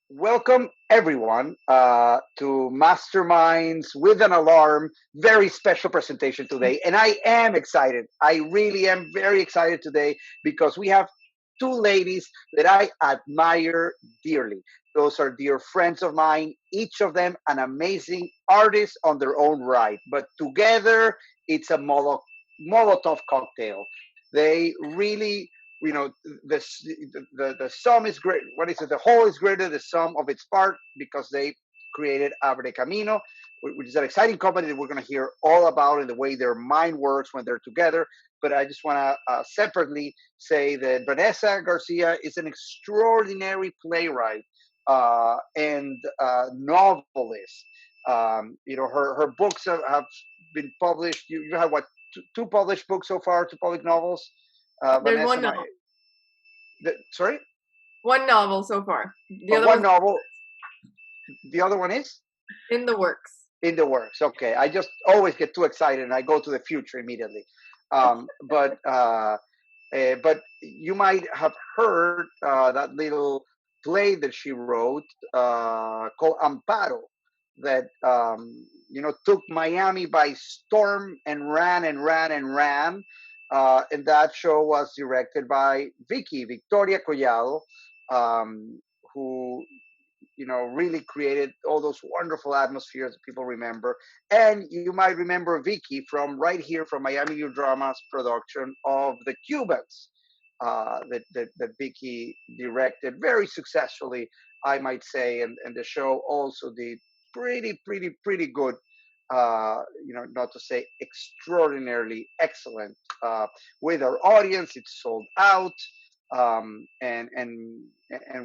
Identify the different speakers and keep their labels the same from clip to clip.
Speaker 1: welcome everyone to Masterminds with an Alarm. Very special presentation today. And I am excited. I really am very excited today because we have two ladies that I admire dearly. Those are dear friends of mine, each of them an amazing artist on their own right. But together, it's a Molotov cocktail. They really the, the sum is great. What is it? The whole is greater than the sum of its part because they created Abre Camino, which is an exciting company that we're going to hear all about and the way their mind works when they're together. But I just want to separately say that Vanessa Garcia is an extraordinary playwright and novelist. Her books have been published. You have what, two published books so far, two public novels?
Speaker 2: There's
Speaker 1: Vanessa,
Speaker 2: one novel.
Speaker 1: sorry?
Speaker 2: One novel so far. The other
Speaker 1: One
Speaker 2: one's
Speaker 1: novel. The other one is
Speaker 2: in the works.
Speaker 1: in the works. Okay, I just always get too excited and I go to the future immediately. But you might have heard that little play that she wrote called Amparo that took Miami by storm and ran and ran and ran. And that show was directed by Victoria Collado, who really created all those wonderful atmospheres that people remember. And you might remember Vicky from right here from Miami U Drama's production of The Cubans, that Vicky directed very successfully, I might say, and the show also did pretty good. Not to say extraordinarily excellent with our audience. It's sold out, and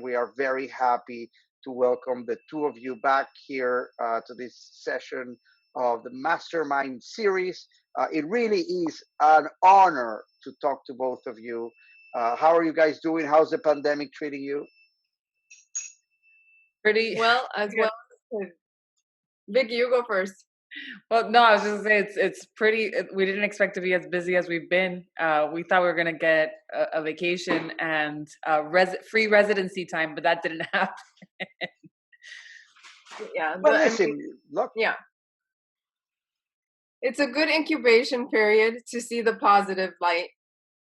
Speaker 1: we are very happy to welcome the two of you back here to this session of the MasterMiND series. It really is an honor to talk to both of you. How are you guys doing? How's the pandemic treating you?
Speaker 2: Pretty well as well. Vicky, you go first.
Speaker 3: Well, no, I was just gonna say it's pretty. We didn't expect to be as busy as we've been. We thought we were gonna get a vacation and free residency time, but that didn't happen.
Speaker 2: Yeah.
Speaker 1: But listen, look.
Speaker 2: Yeah. It's a good incubation period to see the positive light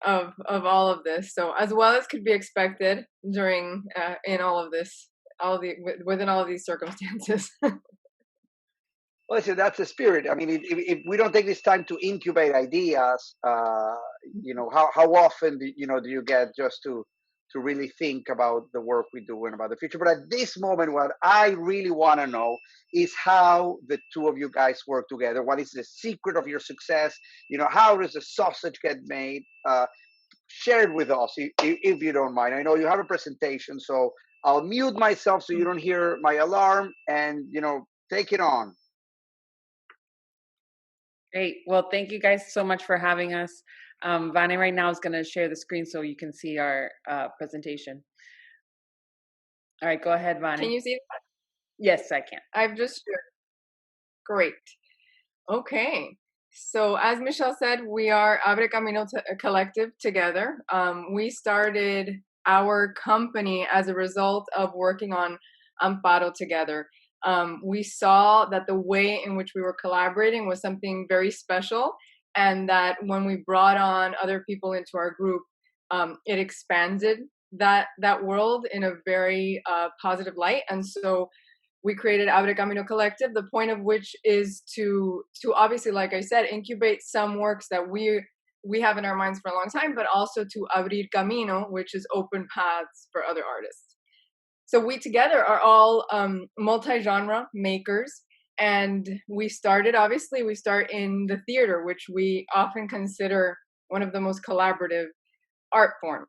Speaker 2: of all of this. So as well as could be expected during in all of this, within all of these circumstances.
Speaker 1: Well, listen, that's the spirit. I mean, if we don't take this time to incubate ideas, how often do you get just to really think about the work we do and about the future? But at this moment, what I really want to know is how the two of you guys work together. What is the secret of your success? How does the sausage get made? Share it with us if you don't mind. I know you have a presentation, so I'll mute myself so you don't hear my alarm, and take it on.
Speaker 3: Great. Well, thank you guys so much for having us. Vane right now is going to share the screen so you can see our presentation. All right, go ahead, Vane.
Speaker 2: Can you see that?
Speaker 3: Yes, I can.
Speaker 2: I've just shared. Great. Okay. So as Michelle said, we are Abre Camino Collective together. We started our company as a result of working on Amparo together. We saw that the way in which we were collaborating was something very special, and that when we brought on other people into our group, it expanded that world in a very positive light. And so we created Abre Camino Collective, the point of which is to obviously, like I said, incubate some works that we have in our minds for a long time, but also to abrir camino, which is open paths for other artists. So we together are all multi-genre makers, and we start in the theater, which we often consider one of the most collaborative art forms.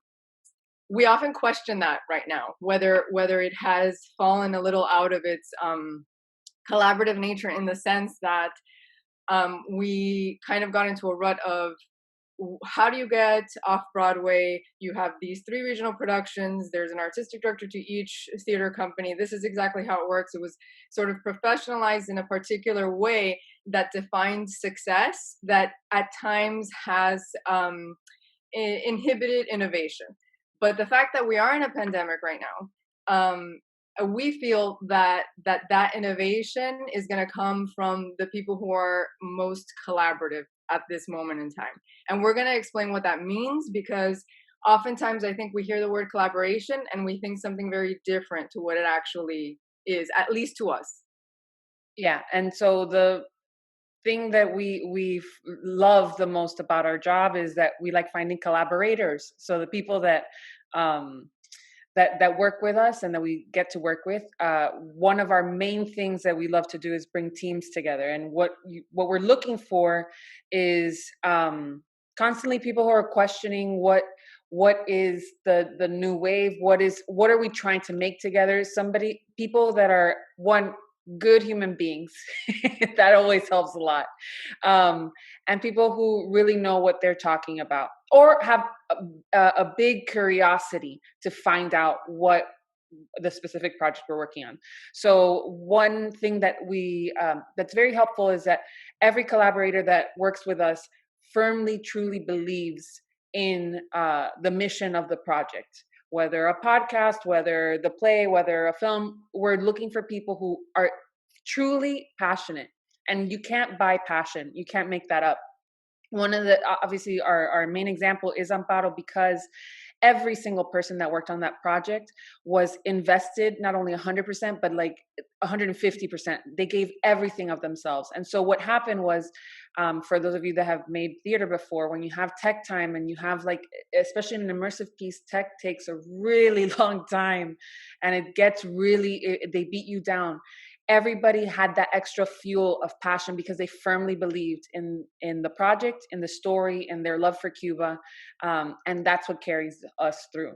Speaker 2: We often question that right now, whether it has fallen a little out of its collaborative nature, in the sense that we kind of got into a rut of, how do you get off Broadway? You have these 3 regional productions. There's an artistic director to each theater company. This is exactly how it works. It was sort of professionalized in a particular way that defines success, that at times has inhibited innovation. But the fact that we are in a pandemic right now, we feel that innovation is going to come from the people who are most collaborative at this moment in time. And we're going to explain what that means, because oftentimes I think we hear the word collaboration and we think something very different to what it actually is, at least to us.
Speaker 3: Yeah. And so the thing that we love the most about our job is that we like finding collaborators. So the people that that work with us and that we get to work with, one of our main things that we love to do is bring teams together. And what we're looking for is constantly people who are questioning what is the new wave, what are we trying to make together. People that are good human beings. That always helps a lot. And people who really know what they're talking about, or have a big curiosity to find out what the specific project we're working on. So one thing that that's very helpful is that every collaborator that works with us firmly, truly believes in the mission of the project. Whether a podcast, whether the play, whether a film, we're looking for people who are truly passionate. And you can't buy passion. You can't make that up. Obviously, our main example is Amparo, because every single person that worked on that project was invested, not only 100%, but like 150%. They gave everything of themselves. And so what happened was, for those of you that have made theater before, when you have tech time and you have, like, especially in an immersive piece, tech takes a really long time and it gets they beat you down. Everybody had that extra fuel of passion because they firmly believed in the project, in the story, and their love for Cuba. And that's what carries us through.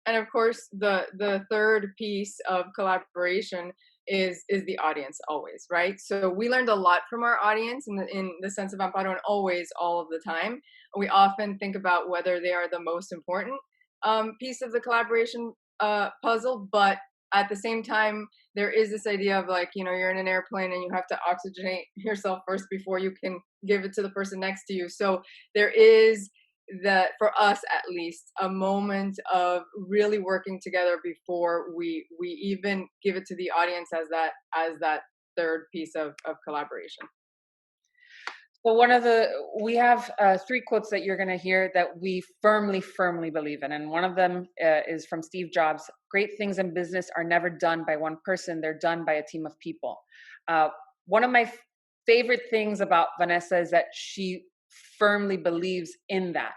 Speaker 2: And of course, the third piece of collaboration is the audience, always, right? So we learned a lot from our audience in the sense of Amparo, and always, all of the time. We often think about whether they are the most important piece of the collaboration puzzle, but at the same time, there is this idea of, like, you're in an airplane and you have to oxygenate yourself first before you can give it to the person next to you. So there is for us at least, a moment of really working together before we even give it to the audience as that third piece of collaboration.
Speaker 3: So we have 3 quotes that you're going to hear that we firmly believe in. And one of them is from Steve Jobs. Great things in business are never done by one person. They're done by a team of people. One of my favorite things about Vanessa is that she firmly believes in that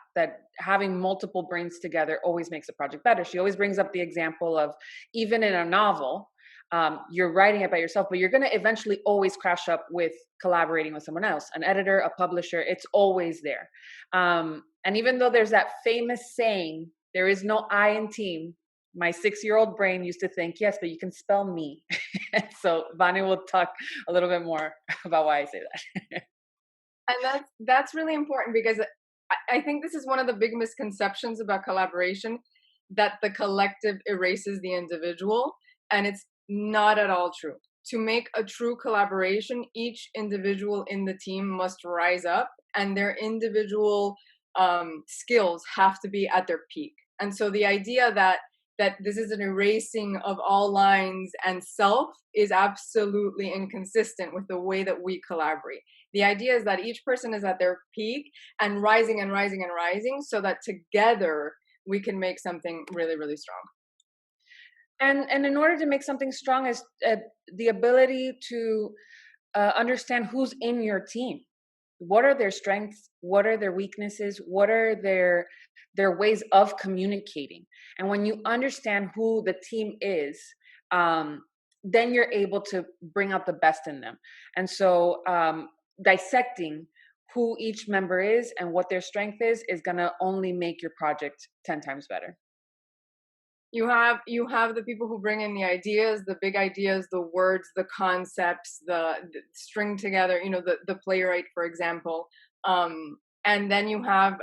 Speaker 3: having multiple brains together always makes a project better. She always brings up the example of, even in a novel, you're writing it by yourself, but you're going to eventually always crash up with collaborating with someone else, an editor, a publisher. It's always there. And even though there's that famous saying, there is no I in team, my 6-year-old brain used to think, yes, but you can spell me. So Vani will talk a little bit more about why I say that.
Speaker 2: And that's really important, because I think this is one of the big misconceptions about collaboration, that the collective erases the individual, and it's not at all true. To make a true collaboration, each individual in the team must rise up, and their individual skills have to be at their peak. And so the idea that this is an erasing of all lines and self is absolutely inconsistent with the way that we collaborate. The idea is that each person is at their peak and rising and rising and rising, so that together we can make something really, really strong.
Speaker 3: And in order to make something strong is the ability to understand who's in your team. What are their strengths? What are their weaknesses? What are their ways of communicating? And when you understand who the team is, then you're able to bring out the best in them. And so dissecting who each member is and what their strength is going to only make your project 10 times better.
Speaker 2: You have the people who bring in the ideas, the big ideas, the words, the concepts, the string together, the playwright, for example. And then you have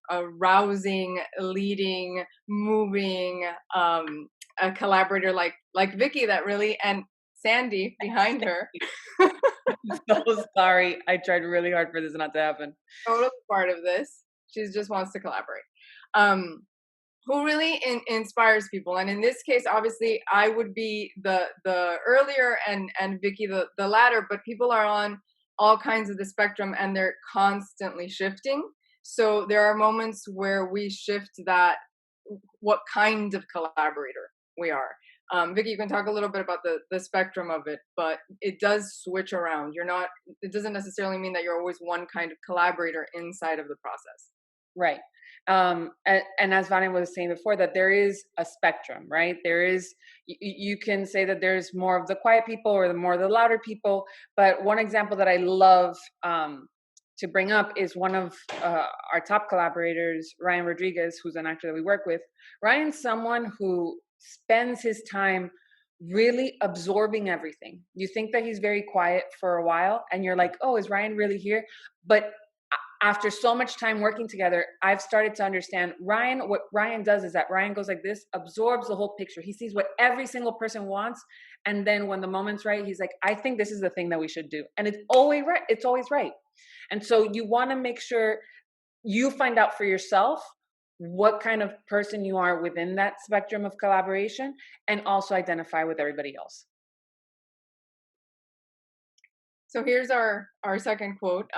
Speaker 2: a rousing, leading, moving, a collaborator like Vicky, and Sandy behind her.
Speaker 3: I'm so sorry. I tried really hard for this not to happen.
Speaker 2: Totally part of this. She just wants to collaborate. who really inspires people. And in this case, obviously, I would be the earlier, and Vicky the latter. But people are on all kinds of the spectrum, and they're constantly shifting. So there are moments where we shift that, what kind of collaborator we are. Vicky, you can talk a little bit about the spectrum of it, but it does switch around. It doesn't necessarily mean that you're always one kind of collaborator inside of the process.
Speaker 3: Right. And as Vania was saying before, that there is a spectrum, right? There is, you can say that there's more of the quiet people or the more of the louder people. But one example that I love to bring up is one of our top collaborators, Ryan Rodriguez, who's an actor that we work with. Ryan's someone who spends his time really absorbing everything. You think that he's very quiet for a while, and you're like, oh, is Ryan really here? But after so much time working together, I've started to understand what Ryan does is that Ryan goes like this, absorbs the whole picture. He sees what every single person wants. And then when the moment's right, he's like, I think this is the thing that we should do. And it's always right. It's always right. And so you want to make sure you find out for yourself what kind of person you are within that spectrum of collaboration, and also identify with everybody else.
Speaker 2: So here's our second quote.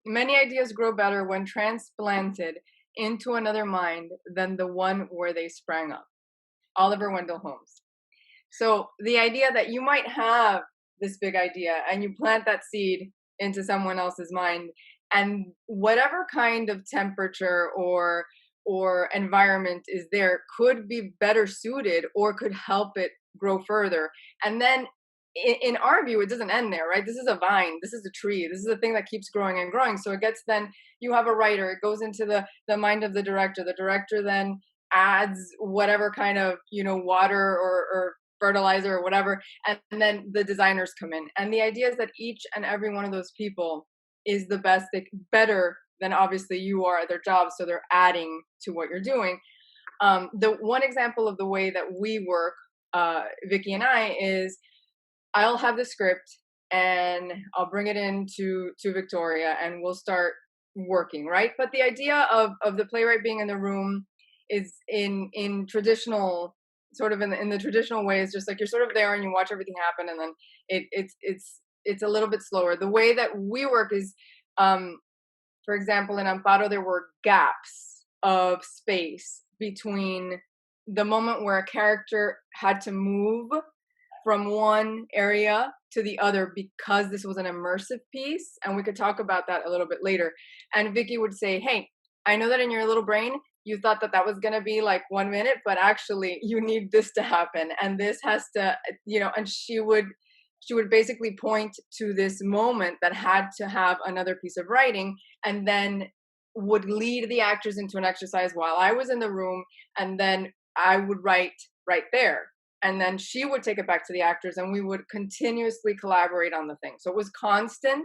Speaker 2: Many ideas grow better when transplanted into another mind than the one where they sprang up. Oliver Wendell Holmes. So the idea that you might have this big idea and you plant that seed into someone else's mind, and whatever kind of temperature or environment is there could be better suited or could help it grow further. And then in our view, it doesn't end there, right? This is a vine, this is a tree, this is a thing that keeps growing and growing. So it gets, then you have a writer, it goes into the mind of the director then adds whatever kind of, water or fertilizer or whatever, and then the designers come in. And the idea is that each and every one of those people is the best, better than obviously you are at their job, so they're adding to what you're doing. The one example of the way that we work, Vicky and I, is I'll have the script and I'll bring it in to Victoria and we'll start working, right? But the idea of the playwright being in the room is in traditional, sort of in the traditional way, is just like you're sort of there and you watch everything happen, and then it's a little bit slower. The way that we work is, for example, in Amparo, there were gaps of space between the moment where a character had to move from one area to the other, because this was an immersive piece, and we could talk about that a little bit later. And Vicky would say, hey, I know that in your little brain, you thought that was going to be like 1 minute, but actually you need this to happen. And this has to, and she would basically point to this moment that had to have another piece of writing, and then would lead the actors into an exercise while I was in the room, and then I would write right there. And then she would take it back to the actors, and we would continuously collaborate on the thing. So it was constant,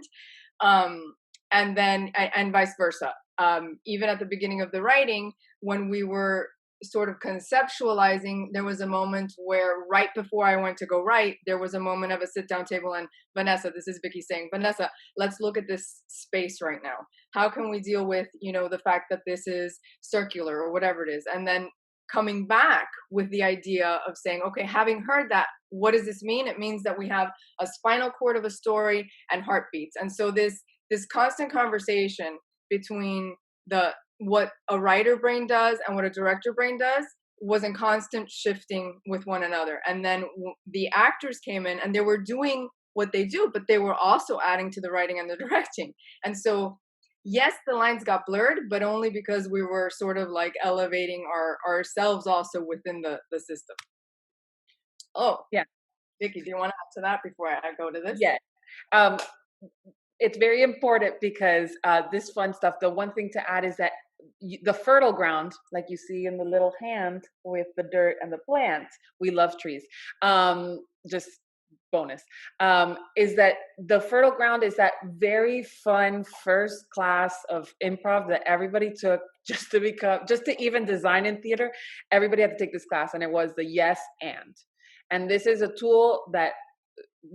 Speaker 2: and vice versa. Even at the beginning of the writing, when we were sort of conceptualizing, there was a moment where right before I went to go write, there was a moment of a sit-down table, and Vanessa, this is Vicky saying, Vanessa, let's look at this space right now. How can we deal with, the fact that this is circular or whatever it is? And then coming back with the idea of saying, okay, having heard that, what does this mean? It means that we have a spinal cord of a story and heartbeats. And so this constant conversation between what a writer brain does and what a director brain does was in constant shifting with one another. And then the actors came in and they were doing what they do, but they were also adding to the writing and the directing. And so yes, the lines got blurred, but only because we were sort of like elevating ourselves also within the system. Oh, yeah. Vicky, do you want to add to that before I go to this?
Speaker 3: Yeah. It's very important because this fun stuff, the one thing to add is that the fertile ground, like you see in the little hand with the dirt and the plant, we love trees. Just bonus, is that the fertile ground is that very fun first class of improv that everybody took just to even design in theater. Everybody had to take this class, and it was the yes and this is a tool that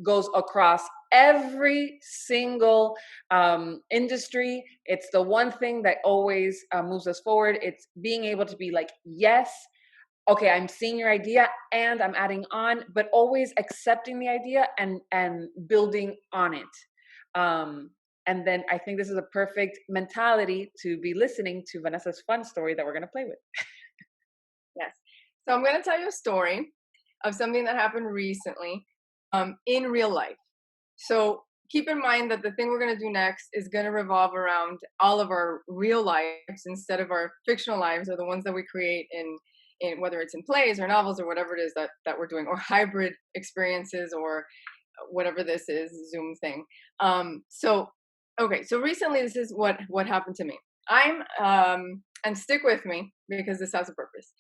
Speaker 3: goes across every single industry. It's the one thing that always moves us forward. It's being able to be like, yes, okay, I'm seeing your idea and I'm adding on, but always accepting the idea and building on it. And then I think this is a perfect mentality to be listening to Vanessa's fun story that we're going to play with.
Speaker 2: Yes. So I'm going to tell you a story of something that happened recently in real life. So keep in mind that the thing we're going to do next is going to revolve around all of our real lives instead of our fictional lives, or the ones that we create in whether it's in plays or novels or whatever it is that we're doing, or hybrid experiences, or whatever this is, Zoom thing. So recently this is what happened to me. I'm and stick with me because this has a purpose.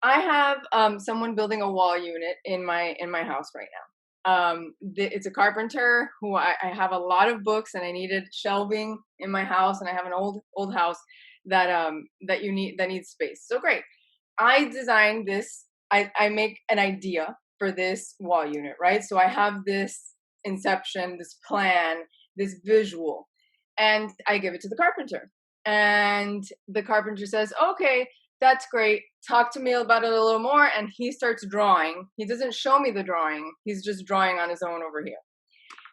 Speaker 2: I have someone building a wall unit in my house right now. It's a carpenter who I have a lot of books, and I needed shelving in my house, and I have an old house that needs space. So great. I designed this. I make an idea for this wall unit, right? So I have this inception, this plan, this visual, and I give it to the carpenter. And the carpenter says, okay, that's great. Talk to me about it a little more. And he starts drawing. He doesn't show me the drawing. He's just drawing on his own over here.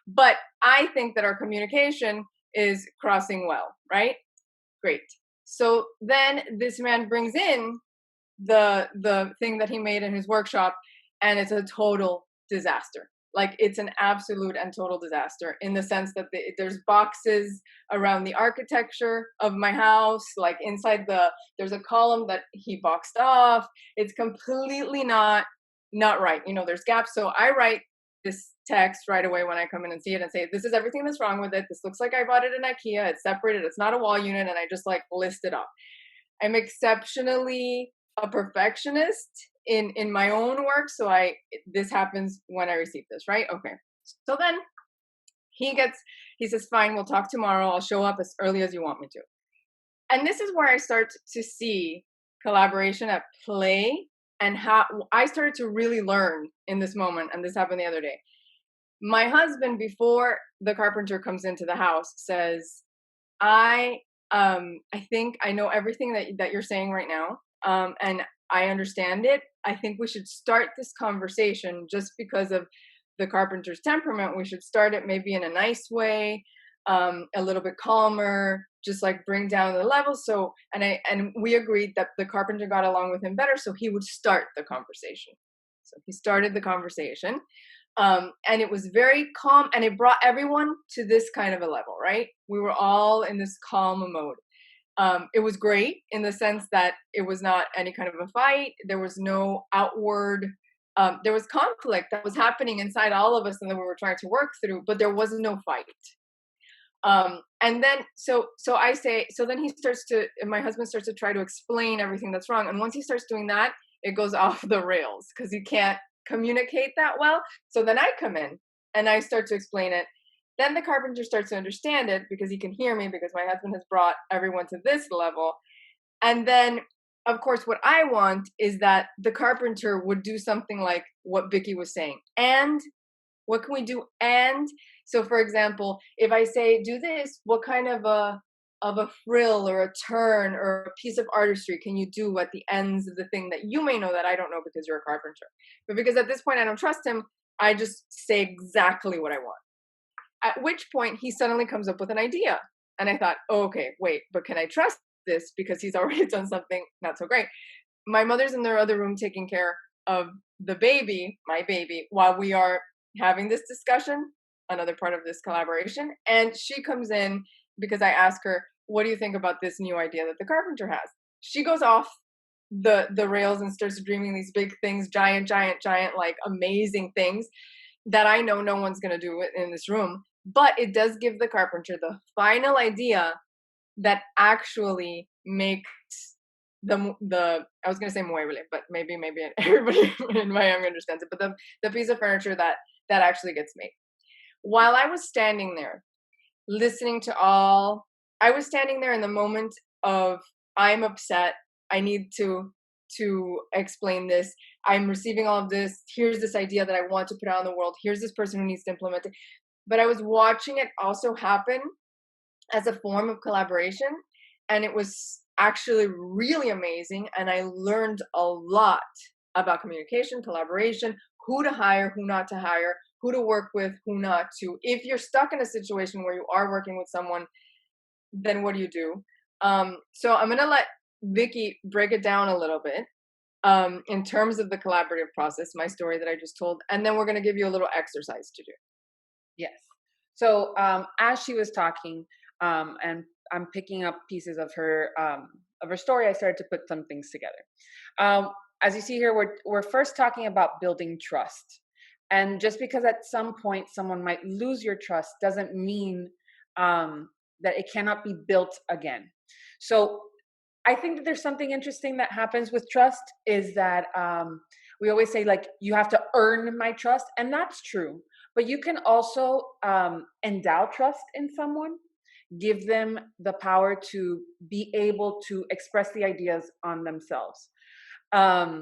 Speaker 2: But I think that our communication is crossing well, right? Great. So then this man brings in the thing that he made in his workshop, and it's a total disaster. Like, it's an absolute and total disaster in the sense that there's boxes around the architecture of my house. Like, inside there's a column that he boxed off. It's completely not right. There's gaps. So I write this text right away when I come in and see it and say, this is everything that's wrong with it. This looks like I bought it in IKEA. It's separated. It's not a wall unit. And I just list it off. I'm exceptionally a perfectionist in my own work, so this happens when I receive this, right? Okay. So then he says, fine, we'll talk tomorrow. I'll show up as early as you want me to. And this is where I start to see collaboration at play, and how I started to really learn in this moment. And this happened the other day. My husband, before the carpenter comes into the house, says, I think I know everything that you're saying right now. And I understand it. I think we should start this conversation, just because of the carpenter's temperament. We should start it maybe in a nice way, a little bit calmer, just bring down the level. So, and we agreed that the carpenter got along with him better, so he would start the conversation. So he started the conversation. And it was very calm, and it brought everyone to this kind of a level, right? We were all in this calm mode. It was great in the sense that it was not any kind of a fight. There was no outward, there was conflict that was happening inside all of us and that we were trying to work through, but there was no fight. And then, so then my husband starts to try to explain everything that's wrong. And once he starts doing that, it goes off the rails because he can't communicate that well. So then I come in and I start to explain it. Then the carpenter starts to understand it because he can hear me, because my husband has brought everyone to this level. And then, of course, what I want is that the carpenter would do something like what Vicky was saying. And what can we do? And so, for example, if I say, do this, what kind of a frill or a turn or a piece of artistry can you do at the ends of the thing that you may know that I don't know because you're a carpenter? But because at this point I don't trust him, I just say exactly what I want. At which point he suddenly comes up with an idea. And I thought, oh, okay, wait, but can I trust this? Because he's already done something not so great. My mother's in their other room taking care of the baby, my baby, while we are having this discussion, another part of this collaboration. And she comes in because I ask her, what do you think about this new idea that the carpenter has? She goes off the rails and starts dreaming these big things, giant, amazing things that I know no one's going to do it in this room. But it does give the carpenter the final idea that actually makes the I was going to say mueble, but maybe everybody in Miami understands it. But the piece of furniture that actually gets made. While I was standing there, listening to I was standing there in the moment of, I'm upset. I need to explain this. I'm receiving all of this. Here's this idea that I want to put out in the world. Here's this person who needs to implement it. but I was watching it also happen as a form of collaboration. And it was actually really amazing. And I learned a lot about communication, collaboration, who to hire, who not to hire, who to work with, who not to. If you're stuck in a situation where you are working with someone, then what do you do? So I'm going to let Vicky break it down a little bit in terms of the collaborative process, my story that I just told. And then we're going to give you a little exercise to do.
Speaker 3: Yes. So as she was talking, and I'm picking up pieces of her story, I started to put some things together. As you see here, we're first talking about building trust, and just because at some point someone might lose your trust doesn't mean that it cannot be built again. So I think that there's something interesting that happens with trust is that we always say, like, you have to earn my trust, and that's true. But you can also endow trust in someone, give them the power to be able to express the ideas on themselves. That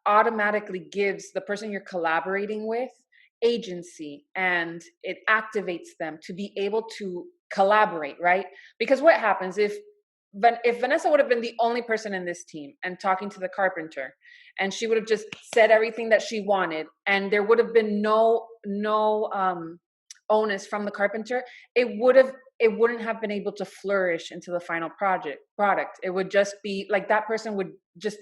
Speaker 3: automatically gives the person you're collaborating with agency, and it activates them to be able to collaborate, right? Because what happens if Vanessa would have been the only person in this team and talking to the carpenter, and she would have just said everything that she wanted, and there would have been no onus from the carpenter, it wouldn't have been able to flourish into the final product. It would just be like that person would just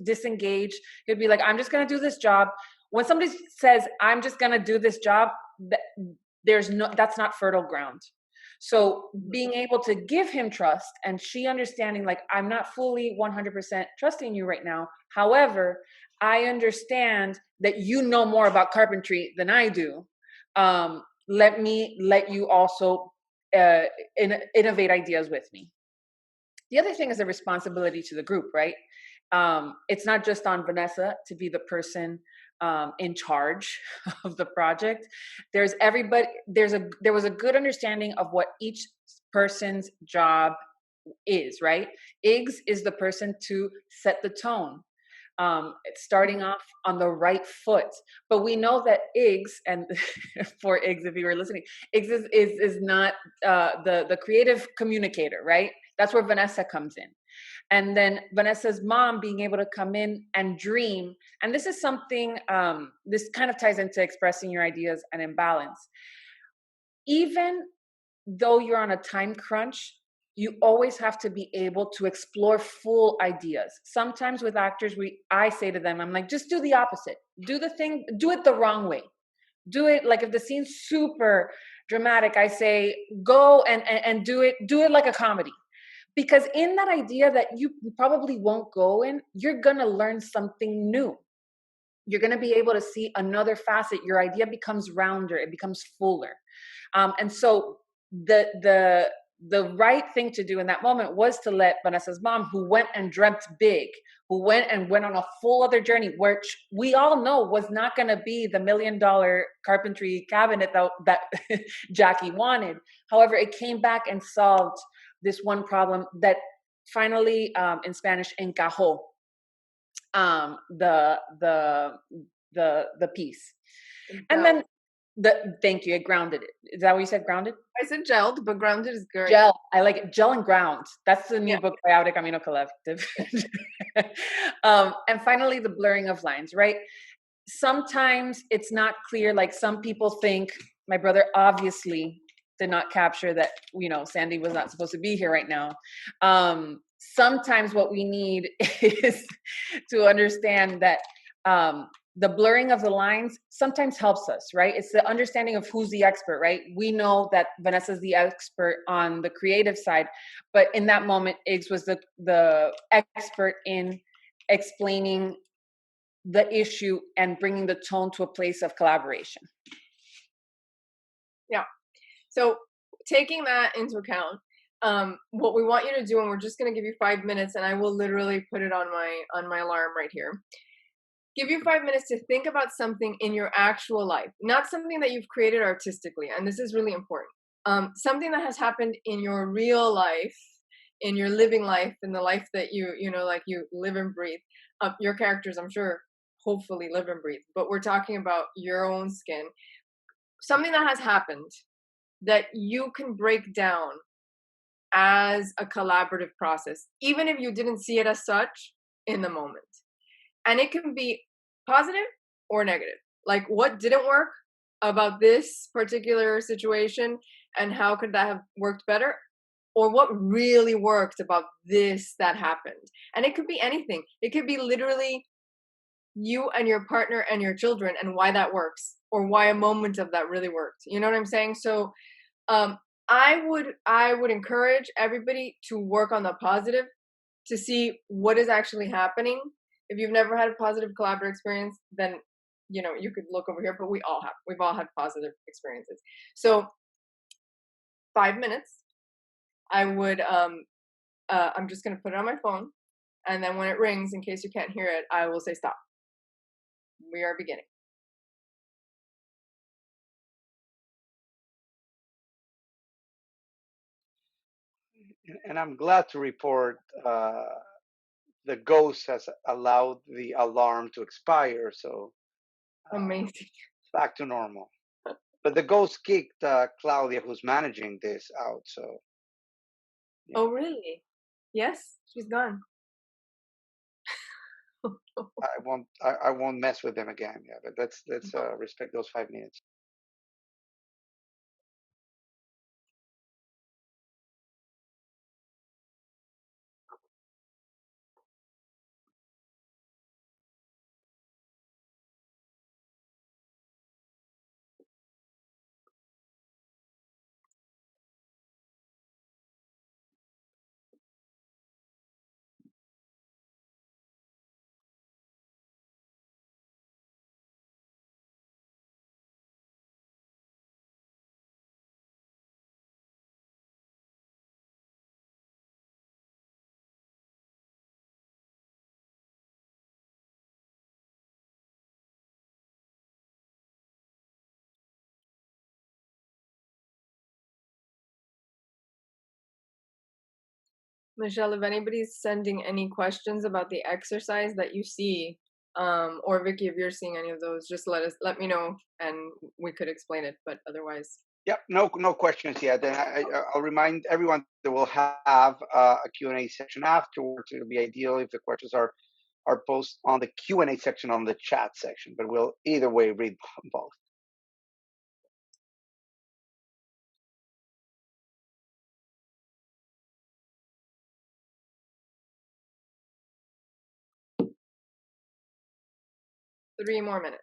Speaker 3: disengage. It would be like, I'm just going to do this job. When somebody says, I'm just going to do this job, that's not fertile ground. So being able to give him trust, and she understanding, like, I'm not fully 100% trusting you right now. However, I understand that you know more about carpentry than I do. Let you also innovate ideas with me. The other thing is the responsibility to the group, right? It's not just on Vanessa to be the person in charge of the project. There was a good understanding of what each person's job is, right? Iggs is the person to set the tone. It's starting off on the right foot, but we know that Iggs, and for Iggs, if you were listening, Iggs is not the creative communicator, right? That's where Vanessa comes in. And then Vanessa's mom being able to come in and dream. And this is something, this kind of ties into expressing your ideas and imbalance. Even though you're on a time crunch, you always have to be able to explore full ideas. Sometimes with actors, I say to them, I'm like, just do the opposite. Do it the wrong way. Do it like, if the scene's super dramatic, I say, go and do it like a comedy. Because in that idea that you probably won't go in, you're going to learn something new. You're going to be able to see another facet. Your idea becomes rounder. It becomes fuller. And so the right thing to do in that moment was to let Vanessa's mom, who went and dreamt big, who went on a full other journey, which we all know was not going to be the $1 million carpentry cabinet that Jackie wanted. However, it came back and solved this one problem that finally, in Spanish, encajó the piece. And then thank you, it grounded it. Is that what you said, grounded?
Speaker 2: I said gelled, but grounded is great.
Speaker 3: Gel, I like it. Gel and ground. That's the new book by Abre Camino Collective. And finally, the blurring of lines, right? Sometimes it's not clear. Like, some people think, my brother obviously did not capture that, Sandy was not supposed to be here right now. Sometimes what we need is to understand that the blurring of the lines sometimes helps us, right? It's the understanding of who's the expert, right? We know that Vanessa's the expert on the creative side, but in that moment, Iggs was the expert in explaining the issue and bringing the tone to a place of collaboration.
Speaker 2: Yeah. So taking that into account, what we want you to do, and we're just going to give you 5 minutes, and I will literally put it on my alarm right here. Give you 5 minutes to think about something in your actual life, not something that you've created artistically. And this is really important. Something that has happened in your real life, in your living life, in the life that you live and breathe. Your characters, I'm sure, hopefully live and breathe, but we're talking about your own skin, something that has happened that you can break down as a collaborative process, even if you didn't see it as such in the moment. And it can be positive or negative. Like, what didn't work about this particular situation, and how could that have worked better? Or what really worked about this that happened. And it could be anything. It could be literally you and your partner and your children and why that works, or why a moment of that really worked. You know what I'm saying? So um, I would encourage everybody to work on the positive, to see what is actually happening. If you've never had a positive collaborative experience, then you could look over here. But we've all had positive experiences. So 5 minutes. I would I'm just gonna put it on my phone, and then when it rings, in case you can't hear it, I will say stop. We are beginning.
Speaker 1: And I'm glad to report the ghost has allowed the alarm to expire, so
Speaker 2: Amazing.
Speaker 1: back to normal. But the ghost kicked Claudia, who's managing this, out. So
Speaker 2: Oh, really? Yes, she's gone.
Speaker 1: I won't mess with them again. Yeah, but let's respect those 5 minutes.
Speaker 2: Michelle, if anybody's sending any questions about the exercise that you see, or Vicky, if you're seeing any of those, just let me know, and we could explain it. But otherwise,
Speaker 1: Yep, no questions yet. Then I'll remind everyone that we'll have a Q&A section afterwards. It'll be ideal if the questions are posted on the Q&A section on the chat section, but we'll either way read both.
Speaker 2: three more minutes.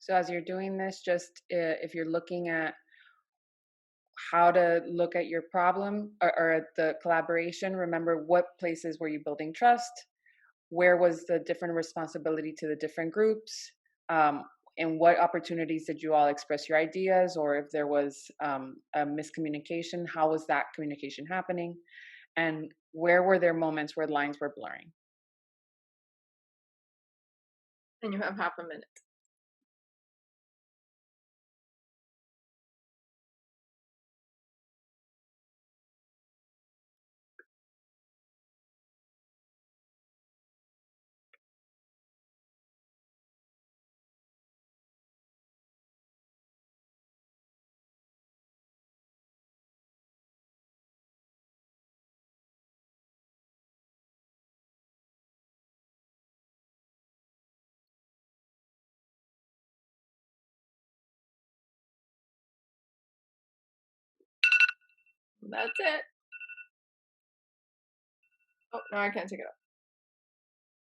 Speaker 3: So as you're doing this, just if you're looking at how to look at your problem or at the collaboration, remember what places were you building trust? Where was the different responsibility to the different groups? Um, and what opportunities did you all express your ideas? Or if there was a miscommunication, how was that communication happening? And where were there moments where lines were blurring?
Speaker 2: And you have half a minute. That's it. Oh, no, I can't take it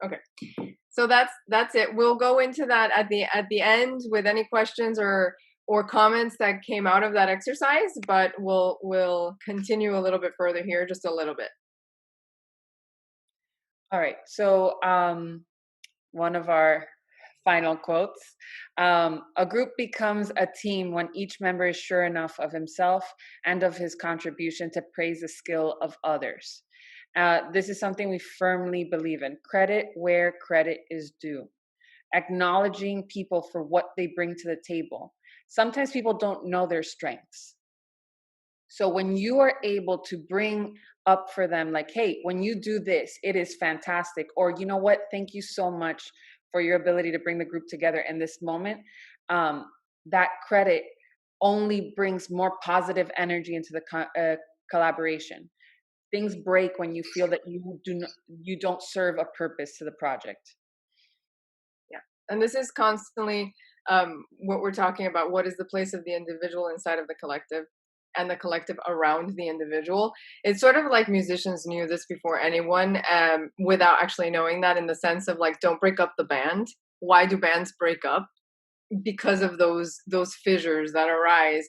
Speaker 2: off. Okay. So that's it. We'll go into that at the end with any questions or comments that came out of that exercise, but we'll continue a little bit further here, just a little bit.
Speaker 3: All right. So one of our final quotes. A group becomes a team when each member is sure enough of himself and of his contribution to praise the skill of others. This is something we firmly believe in. Credit where credit is due. Acknowledging people for what they bring to the table. Sometimes people don't know their strengths. So when you are able to bring up for them, like, hey, when you do this, it is fantastic. Or, you know what, thank you so much for your ability to bring the group together in this moment. That credit only brings more positive energy into the collaboration. Things break when you feel that you don't serve a purpose to the project.
Speaker 2: Yeah. And this is constantly what we're talking about. What is the place of the individual inside of the collective and the collective around the individual? It's sort of like musicians knew this before anyone, without actually knowing that, in the sense of like, don't break up the band. Why do bands break up? Because of those fissures that arise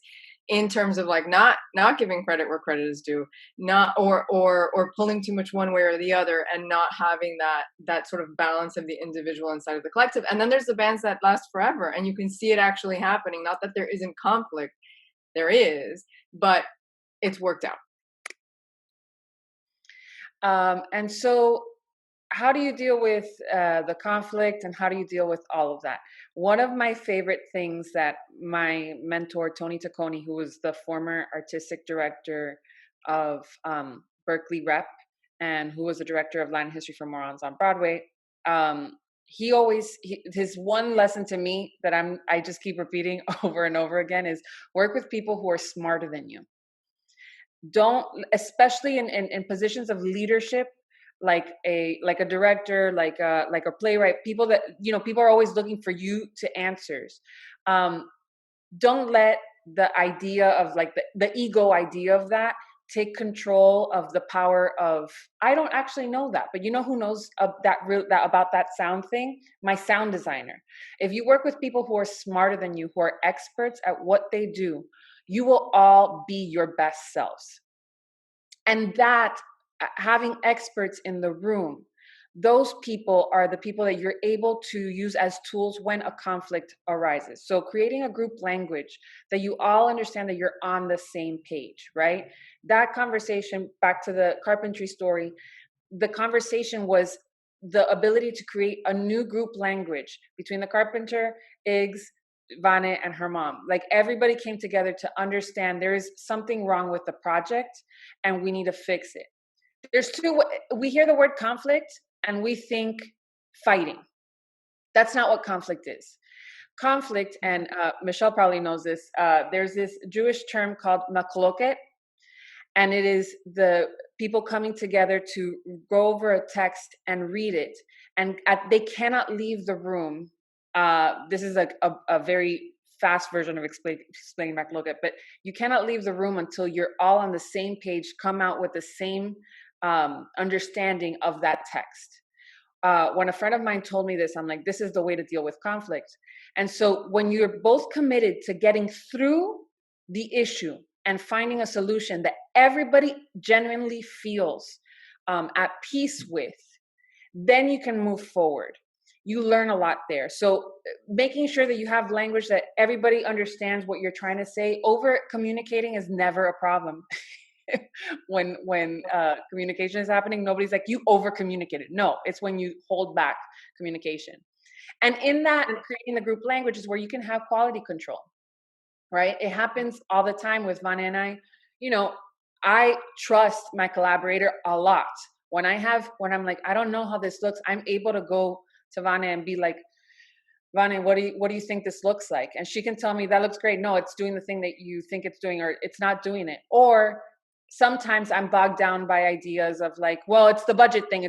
Speaker 2: in terms of like not giving credit where credit is due, not or pulling too much one way or the other, and not having that sort of balance of the individual inside of the collective. And then there's the bands that last forever, and you can see it actually happening. Not that there isn't conflict, there is, but it's worked out.
Speaker 3: And so how do you deal with the conflict, and how do you deal with all of that? One of my favorite things that my mentor, Tony Tacconi, who was the former artistic director of Berkeley Rep and who was the director of Latin History for Morons on Broadway, his one lesson to me that I just keep repeating over and over again is work with people who are smarter than you. Don't, especially in positions of leadership, like a director, like a playwright, people that, you know, people are always looking for you to answers. Don't let the idea of like the ego idea of that take control of the power of, I don't actually know that, but you know who knows that about that sound thing? My sound designer. If you work with people who are smarter than you, who are experts at what they do, you will all be your best selves. And that, having experts in the room, those people are the people that you're able to use as tools when a conflict arises. So creating a group language that you all understand that you're on the same page, right? That conversation, back to the carpentry story, the conversation was the ability to create a new group language between the carpenter, Iggs, Vane, and her mom. Like, everybody came together to understand there is something wrong with the project and we need to fix it. There's two, we hear the word conflict and we think fighting. That's not what conflict is. Conflict, and Michelle probably knows this, there's this Jewish term called machloket, and it is the people coming together to go over a text and read it, and they cannot leave the room. This is a very fast version of explaining machloket, but you cannot leave the room until you're all on the same page, come out with the same understanding of that text. when a friend of mine told me this, I'm like, this is the way to deal with conflict. And so when you're both committed to getting through the issue and finding a solution that everybody genuinely feels at peace with, then you can move forward. You learn a lot there. So making sure that you have language that everybody understands what you're trying to say. Over communicating is never a problem. when communication is happening, nobody's like, you over communicated. No, it's when you hold back communication. And in that, creating the group language is where you can have quality control, right? It happens all the time with Vane and I. You know, I trust my collaborator a lot. When I'm like, I don't know how this looks, I'm able to go to Vane and be like, Vane, what do you think this looks like? And she can tell me that looks great. No, it's doing the thing that you think it's doing, or it's not doing it. Or sometimes I'm bogged down by ideas of like, well, it's the budget thing.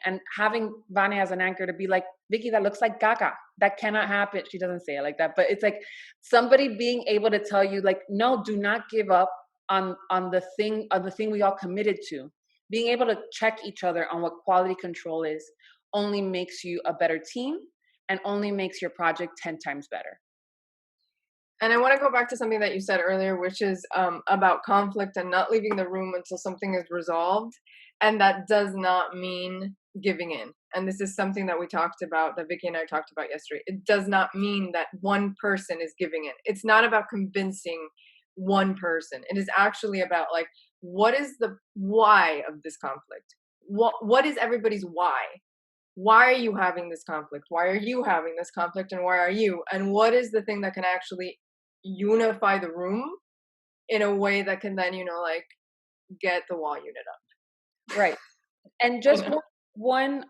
Speaker 3: And having Vane as an anchor to be like, Vicky, that looks like gaga. That cannot happen. She doesn't say it like that, but it's like somebody being able to tell you like, no, do not give up on the thing we all committed to. Being able to check each other on what quality control is only makes you a better team and only makes your project 10 times better.
Speaker 2: And I want to go back to something that you said earlier, which is about conflict and not leaving the room until something is resolved. And that does not mean giving in. And this is something that we talked about, that Vicky and I talked about yesterday. It does not mean that one person is giving in. It's not about convincing one person. It is actually about like, what is the why of this conflict? What is everybody's why? Why are you having this conflict? Why are you having this conflict? And why are you? And what is the thing that can actually unify the room in a way that can then, like get the wall unit up?
Speaker 3: Right. And just one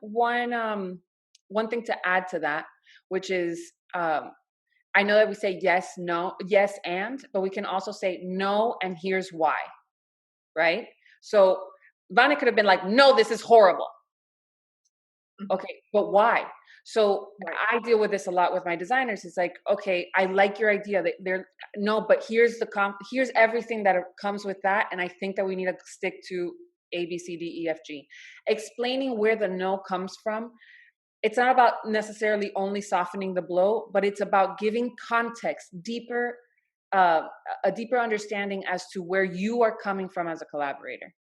Speaker 3: thing to add to that, which is, I know that we say yes, no, yes, but we can also say no, and here's why. Right. So Vane could have been like, no, this is horrible. Okay, but why? So I deal with this a lot with my designers. It's like, okay, I like your idea that but here's here's everything that comes with that. And I think that we need to stick to A, B, C, D, E, F, G. Explaining where the no comes from. It's not about necessarily only softening the blow, but it's about giving context, a deeper understanding as to where you are coming from as a collaborator.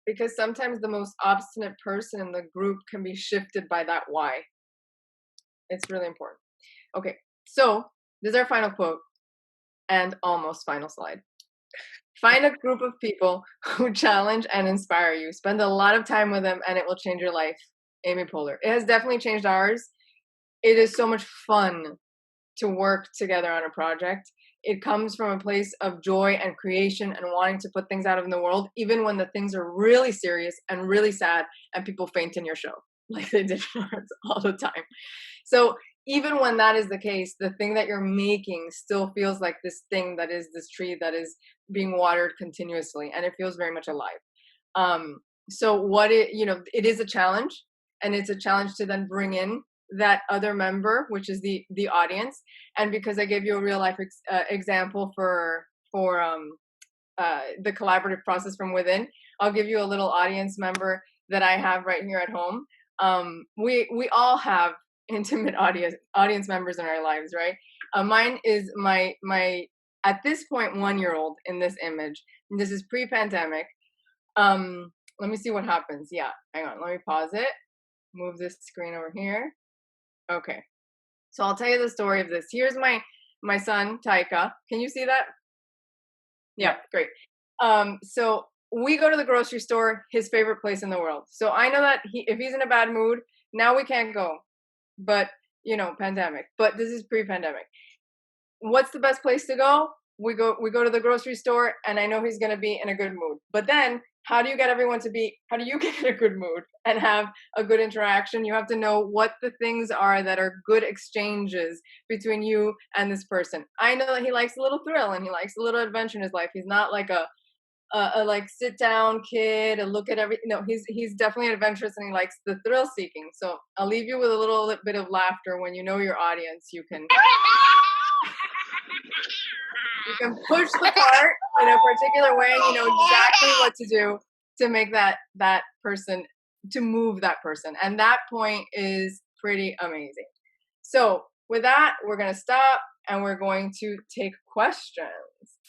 Speaker 2: Because sometimes the most obstinate person in the group can be shifted by that why. It's really important. Okay, so this is our final quote and almost final slide. Find a group of people who challenge and inspire you. Spend a lot of time with them and it will change your life. Amy Poehler. It has definitely changed ours. It is so much fun to work together on a project. It comes from a place of joy and creation and wanting to put things out in the world, even when the things are really serious and really sad and people faint in your show, like they did for us all the time. So even when that is the case, the thing that you're making still feels like this thing that is this tree that is being watered continuously, and it feels very much alive. So it is a challenge, and it's a challenge to then bring in that other member, which is the audience. And because I gave you a real life example for the collaborative process from within, I'll give you a little audience member that I have right here at home. We all have intimate audience members in our lives, right? Mine is my at this point 1-year-old in this image. And this is pre-pandemic. Let me see what happens. Yeah, hang on. Let me pause it. Move this screen over here. Okay. So I'll tell you the story of this. Here's my son, Taika. Can you see that? Yeah, great. So we go to the grocery store, his favorite place in the world. So I know that if he's in a bad mood, now we can't go. But, pandemic. But this is pre-pandemic. What's the best place to go? We go to the grocery store, and I know he's going to be in a good mood. But then how do you get in a good mood and have a good interaction? You have to know what the things are that are good exchanges between you and this person. I know that he likes a little thrill and he likes a little adventure in his life. He's not like a like sit down kid and look at everything. No, he's definitely adventurous and he likes the thrill seeking. So I'll leave you with a little bit of laughter. When you know your audience, you can push the cart in a particular way, and you know exactly what to do to make that person to move that person. And that point is pretty amazing. So with that, we're going to stop and we're going to take questions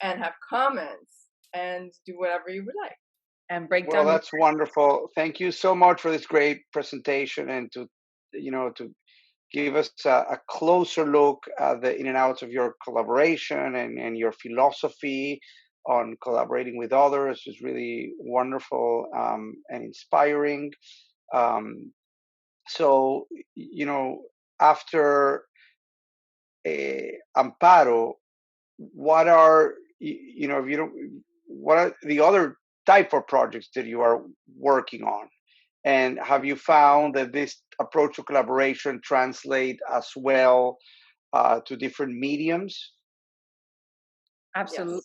Speaker 2: and have comments and do whatever you would like.
Speaker 3: And break
Speaker 1: Well,
Speaker 3: down.
Speaker 1: that's wonderful. Thank you so much for this great presentation and to give us a closer look at the in and outs of your collaboration and your philosophy on collaborating with others. Is really wonderful and inspiring. Um, so, after Amparo, what are if you don't, what are the other type of projects that you are working on, and have you found that this approach to collaboration translate as well to different mediums?
Speaker 3: Absolutely.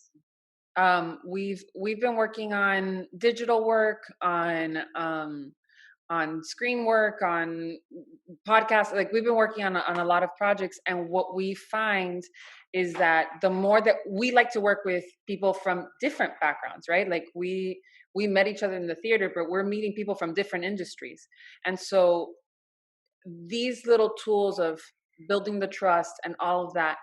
Speaker 2: Yes.
Speaker 3: We've been working on digital work, on screen work, on podcasts. Like we've been working on a lot of projects, and what we find is that the more that we like to work with people from different backgrounds, right? Like we met each other in the theater, but we're meeting people from different industries, and so these little tools of building the trust and all of that,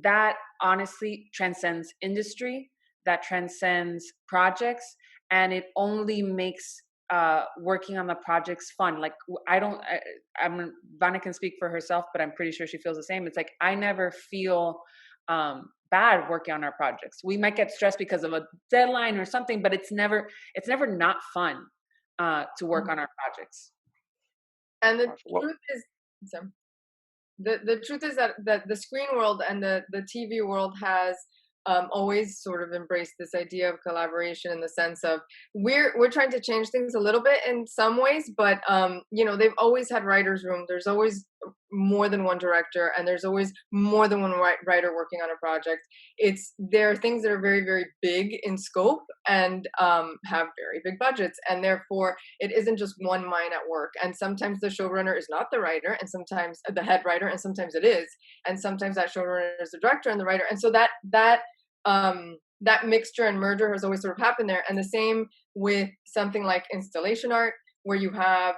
Speaker 3: that honestly transcends industry, that transcends projects, and it only makes working on the projects fun. Like Vanna can speak for herself, but I'm pretty sure she feels the same. It's like I never feel bad working on our projects. We might get stressed because of a deadline or something, but it's never not fun to work on our projects.
Speaker 2: And the truth is, so the truth is that the screen world and the TV world has always sort of embraced this idea of collaboration in the sense of we're trying to change things a little bit in some ways, but they've always had writers' room. There's always more than one director, and there's always more than one writer working on a project. There are things that are very, very big in scope and have very big budgets, and therefore it isn't just one mind at work. And sometimes the showrunner is not the writer, and sometimes the head writer, and sometimes it is, and sometimes that showrunner is the director and the writer. And so that mixture and merger has always sort of happened there. And the same with something like installation art, where you have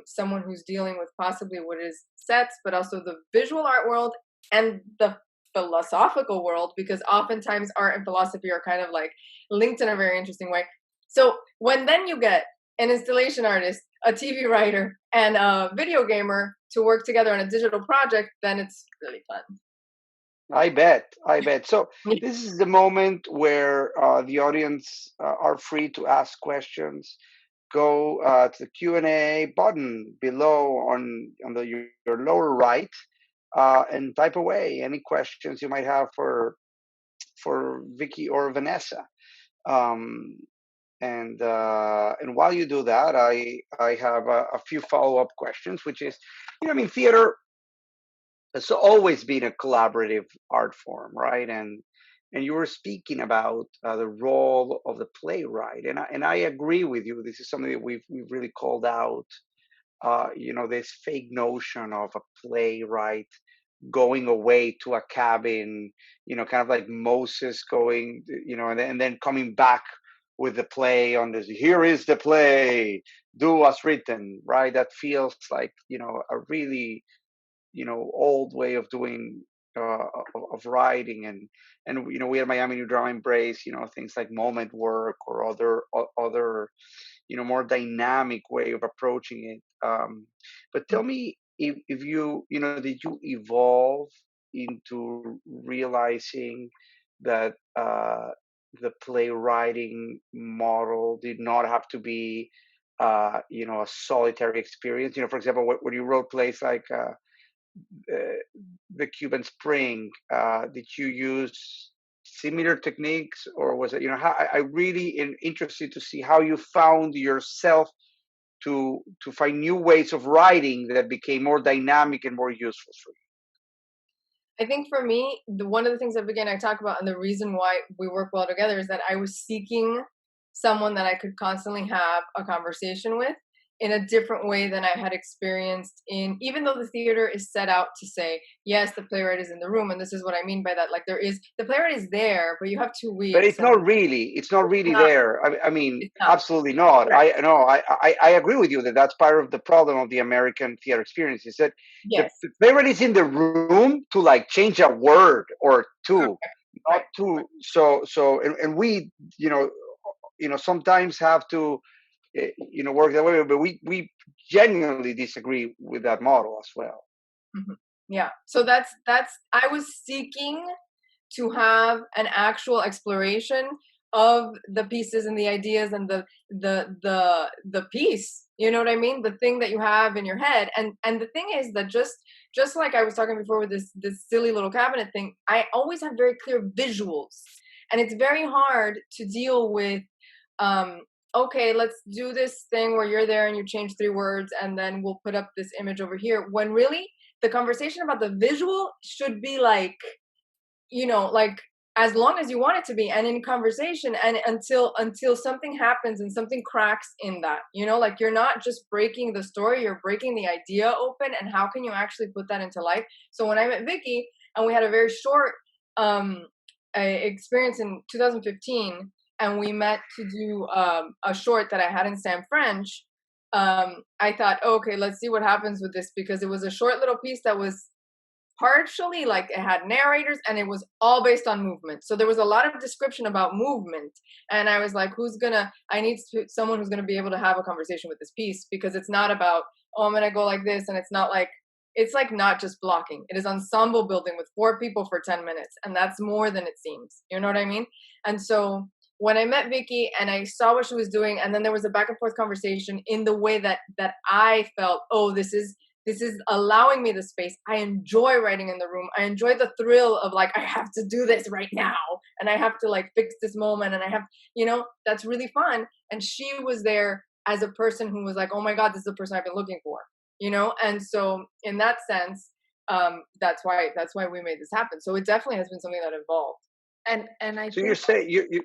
Speaker 2: someone who's dealing with possibly what is sets, but also the visual art world and the philosophical world, because oftentimes art and philosophy are kind of like linked in a very interesting way. So when then you get an installation artist, a TV writer, and a video gamer to work together on a digital project, then it's really fun.
Speaker 1: I bet. So this is the moment where the audience are free to ask questions. Go to the Q&A button below on your lower right and type away any questions you might have for Vicky or Vanessa. And while you do that, I have a few follow-up questions, which is, theater has always been a collaborative art form, right? And you were speaking about the role of the playwright, and I agree with you. This is something that we've really called out. This fake notion of a playwright going away to a cabin, kind of like Moses going, and then coming back with the play on this. Here is the play, do as written, right? That feels like a really old way of doing of writing, and we at Miami New Drama embrace things like moment work or other more dynamic way of approaching it. But tell me if you did you evolve into realizing that the playwriting model did not have to be a solitary experience. For example, when you wrote plays like the Cuban Spring, did you use similar techniques, or was it how I really am interested to see how you found yourself to find new ways of writing that became more dynamic and more useful for you?
Speaker 2: I think for me, one of the things I talk about, and the reason why we work well together, is that I was seeking someone that I could constantly have a conversation with. in a different way than I had experienced in, even though the theater is set out to say, yes, the playwright is in the room. And this is what I mean by that. Like the playwright is there, but you have 2 weeks.
Speaker 1: But it's not really
Speaker 2: not,
Speaker 1: there. I mean,
Speaker 2: it's not.
Speaker 1: absolutely not.
Speaker 2: Correct.
Speaker 1: I agree with you that that's part of the problem of the American theater experience is that
Speaker 2: Yes.
Speaker 1: the playwright is in the room to like change a word or two, not
Speaker 2: Right.
Speaker 1: to, and we, sometimes have to, work that way, but we genuinely disagree with that model as well.
Speaker 2: Mm-hmm. Yeah. So that's, I was seeking to have an actual exploration of the pieces and the ideas and the piece, you know what I mean, the thing that you have in your head. And the thing is that just like I was talking before with this silly little cabinet thing, I always have very clear visuals, and it's very hard to deal with okay, let's do this thing where you're there and you change 3 words and then we'll put up this image over here, when really the conversation about the visual should be like, like as long as you want it to be, and in conversation, and until something happens and something cracks in that, like you're not just breaking the story, you're breaking the idea open, and how can you actually put that into life. So when I met Vicky and we had a very short experience in 2015, and we met to do a short that I had in San French, I thought, okay, let's see what happens with this, because it was a short little piece that was partially like it had narrators, and it was all based on movement. So there was a lot of description about movement, and I was like, I need someone who's gonna be able to have a conversation with this piece, because it's not about, oh, I'm gonna go like this, and it's like not just blocking. It is ensemble building with 4 people for 10 minutes, and that's more than it seems. You know what I mean? And so when I met Vicky and I saw what she was doing, and then there was a back and forth conversation in the way that I felt, oh, this is allowing me the space. I enjoy writing in the room. I enjoy the thrill of like, I have to do this right now, and I have to like fix this moment, and I have, that's really fun. And she was there as a person who was like, oh my God, this is the person I've been looking for, And so in that sense, that's why we made this happen. So it definitely has been something that evolved.
Speaker 3: And I
Speaker 1: So
Speaker 3: think,
Speaker 1: you're saying you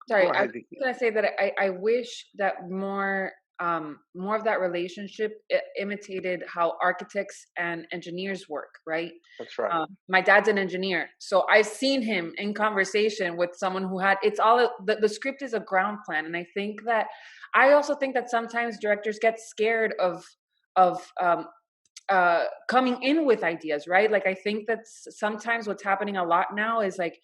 Speaker 3: sorry,
Speaker 1: go
Speaker 3: I
Speaker 1: ahead,
Speaker 3: was
Speaker 1: Vicky.
Speaker 3: going to say that I wish that more of that relationship imitated how architects and engineers work, right?
Speaker 1: That's right.
Speaker 3: My dad's an engineer, so I've seen him in conversation with someone who had, it's all, the script is a ground plan. And I also think that sometimes directors get scared of coming in with ideas, right? Like I think that sometimes what's happening a lot now is like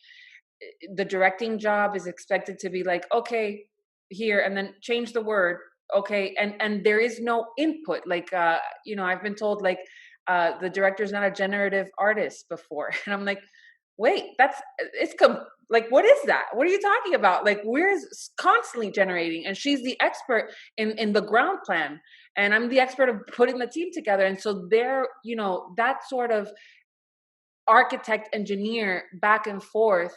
Speaker 3: the directing job is expected to be like, okay, here, and then change the word, okay, and there is no input. Like I've been told like the director's not a generative artist before, and I'm like, wait, like, what is that? What are you talking about? Like, we're constantly generating, and she's the expert in the ground plan, and I'm the expert of putting the team together. And so there, that sort of architect engineer back and forth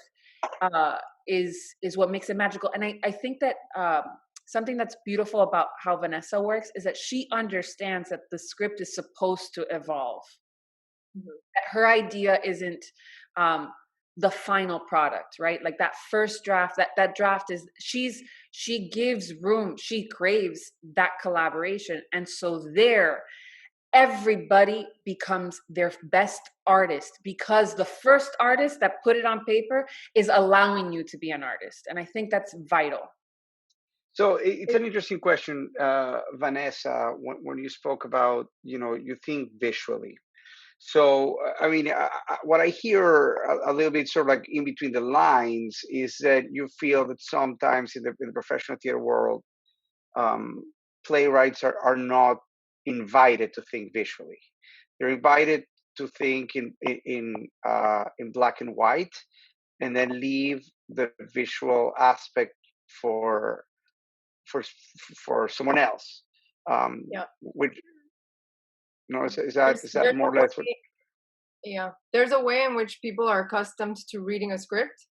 Speaker 3: is what makes it magical. And I think that something that's beautiful about how Vanessa works is that she understands that the script is supposed to evolve. Mm-hmm. That her idea isn't the final product, right? Like that first draft, that draft is, she gives room, she craves that collaboration. And so there, everybody becomes their best artist, because the first artist that put it on paper is allowing you to be an artist. And I think that's vital.
Speaker 1: So it's an interesting question, Vanessa, when you spoke about, you think visually. So, I mean, what I hear a little bit sort of like in between the lines is that you feel that sometimes in the professional theater world, playwrights are not invited to think visually. They're invited to think in black and white, and then leave the visual aspect for someone else.
Speaker 2: Yeah.
Speaker 1: Which, is that more or less what?
Speaker 2: Yeah, there's a way in which people are accustomed to reading a script,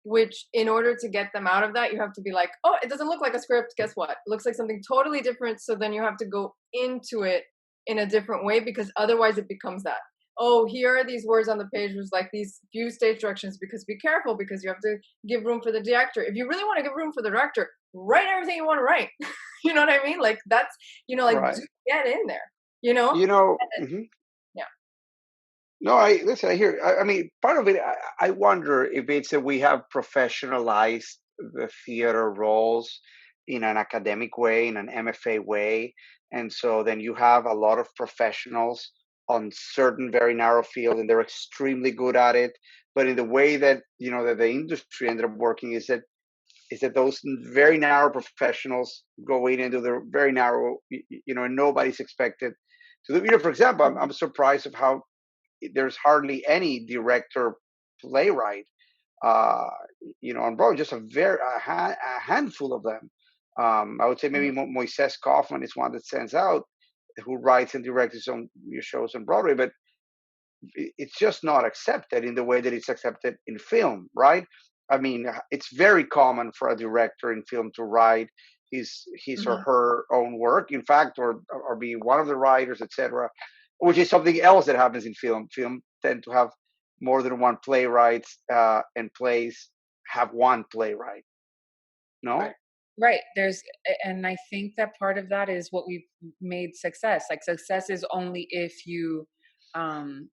Speaker 2: which in order to get them out of that, you have to be like, oh, it doesn't look like a script. Guess what? It looks like something totally different. So then you have to go into it in a different way, because otherwise it becomes that. oh, here are these words on the page with like these few stage directions, because be careful, because you have to give room for the director. If you really want to give room for the director, write everything you want to write. You know what I mean? Like that's, like
Speaker 1: Right.
Speaker 2: do get in there, you know?
Speaker 1: Mhm.
Speaker 2: Yeah.
Speaker 1: No, I listen. I hear. I mean, part of it. I wonder if it's that we have professionalized the theater roles in an academic way, in an MFA way, and so then you have a lot of professionals on certain very narrow fields, and they're extremely good at it. But in the way that that the industry ended up working is that those very narrow professionals go in into the very narrow, and nobody's expected to do. For example, I'm surprised of how there's hardly any director playwright uh on Broadway, just a handful of them. I would say maybe Moises Kaufman is one that stands out, who writes and directs his own shows on Broadway, but it's just not accepted in the way that it's accepted in film, right? I mean, it's very common for a director in film to write his or
Speaker 2: Mhm.
Speaker 1: her own work, in fact, or be one of the writers, etc., which is something else that happens in film. Film tend to have more than one playwright, and plays have one playwright.
Speaker 3: Right.
Speaker 1: No,
Speaker 3: Right. And I think that part of that is what we've made success. Like success is only um,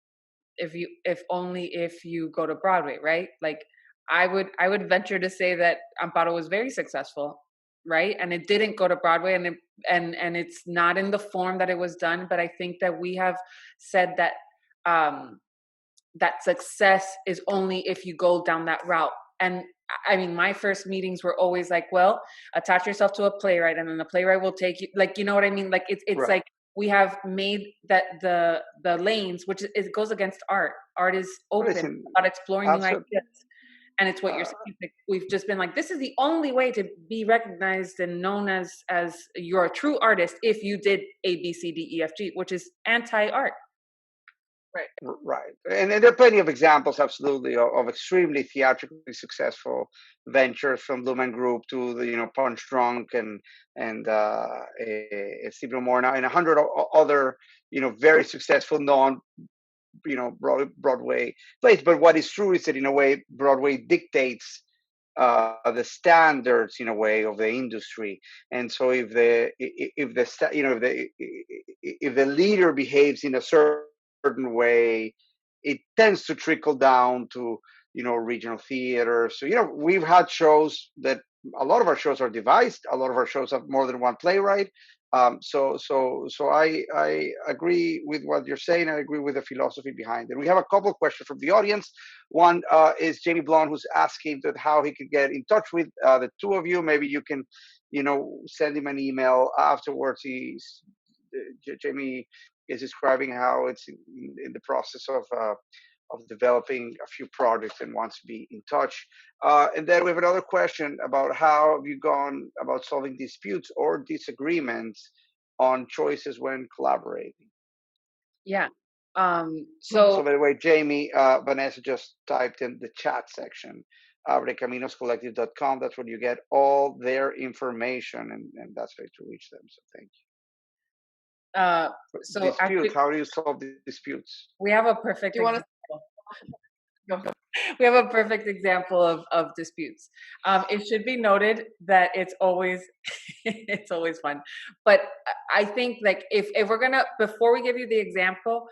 Speaker 3: if only if you go to Broadway, right? Like I would venture to say that Amparo was very successful, right? And it didn't go to Broadway, and it's not in the form that it was done. But I think that we have said that um, that success is only if you go down that route. And I mean, my first meetings were always like, well, attach yourself to a playwright, and then the playwright will take you. Like, you know what I mean? Like, it's
Speaker 1: right.
Speaker 3: like we have made that the lanes, which it goes against art. Art is open
Speaker 1: Listen,
Speaker 3: about exploring new
Speaker 1: absolutely.
Speaker 3: ideas, and it's what you're
Speaker 1: Uh,
Speaker 3: saying. Like, we've just been like, this is the only way to be recognized and known as you're a true artist if you did A B C D E F G, which is anti-art.
Speaker 2: Right.
Speaker 1: Right, and there are plenty of examples, absolutely, of extremely theatrically successful ventures, from Lumen Group to the Punch Drunk and Stephen Moore now, and 100 other very successful non Broadway plays. But what is true is that in a way Broadway dictates the standards in a way of the industry, and so if the leader behaves in a certain way, it tends to trickle down to regional theaters. So we've had shows that a lot of our shows are devised. A lot of our shows have more than one playwright. So I agree with what you're saying. I agree with the philosophy behind it. We have a couple of questions from the audience. One is Jamie Blonde, who's asking that how he could get in touch with the two of you. Maybe you can, send him an email afterwards. Jamie is describing how it's in the process of developing a few projects and wants to be in touch. And then we have another question about how have you gone about solving disputes or disagreements on choices when collaborating.
Speaker 3: Yeah.
Speaker 1: So,
Speaker 3: So
Speaker 1: by the way, Jamie, Vanessa just typed in the chat section, abrecaminoscollective.com. That's where you get all their information, and that's how to reach them. So, thank
Speaker 3: uh
Speaker 1: you.
Speaker 3: so
Speaker 1: Disputes.
Speaker 3: actually
Speaker 1: How do you solve disputes?
Speaker 3: we have a
Speaker 2: Do
Speaker 3: perfect
Speaker 2: you want to
Speaker 3: example.
Speaker 2: go?
Speaker 3: We have a perfect example of disputes. It should be noted that it's always it's always fun, but I think like if we're gonna, before we give you the example,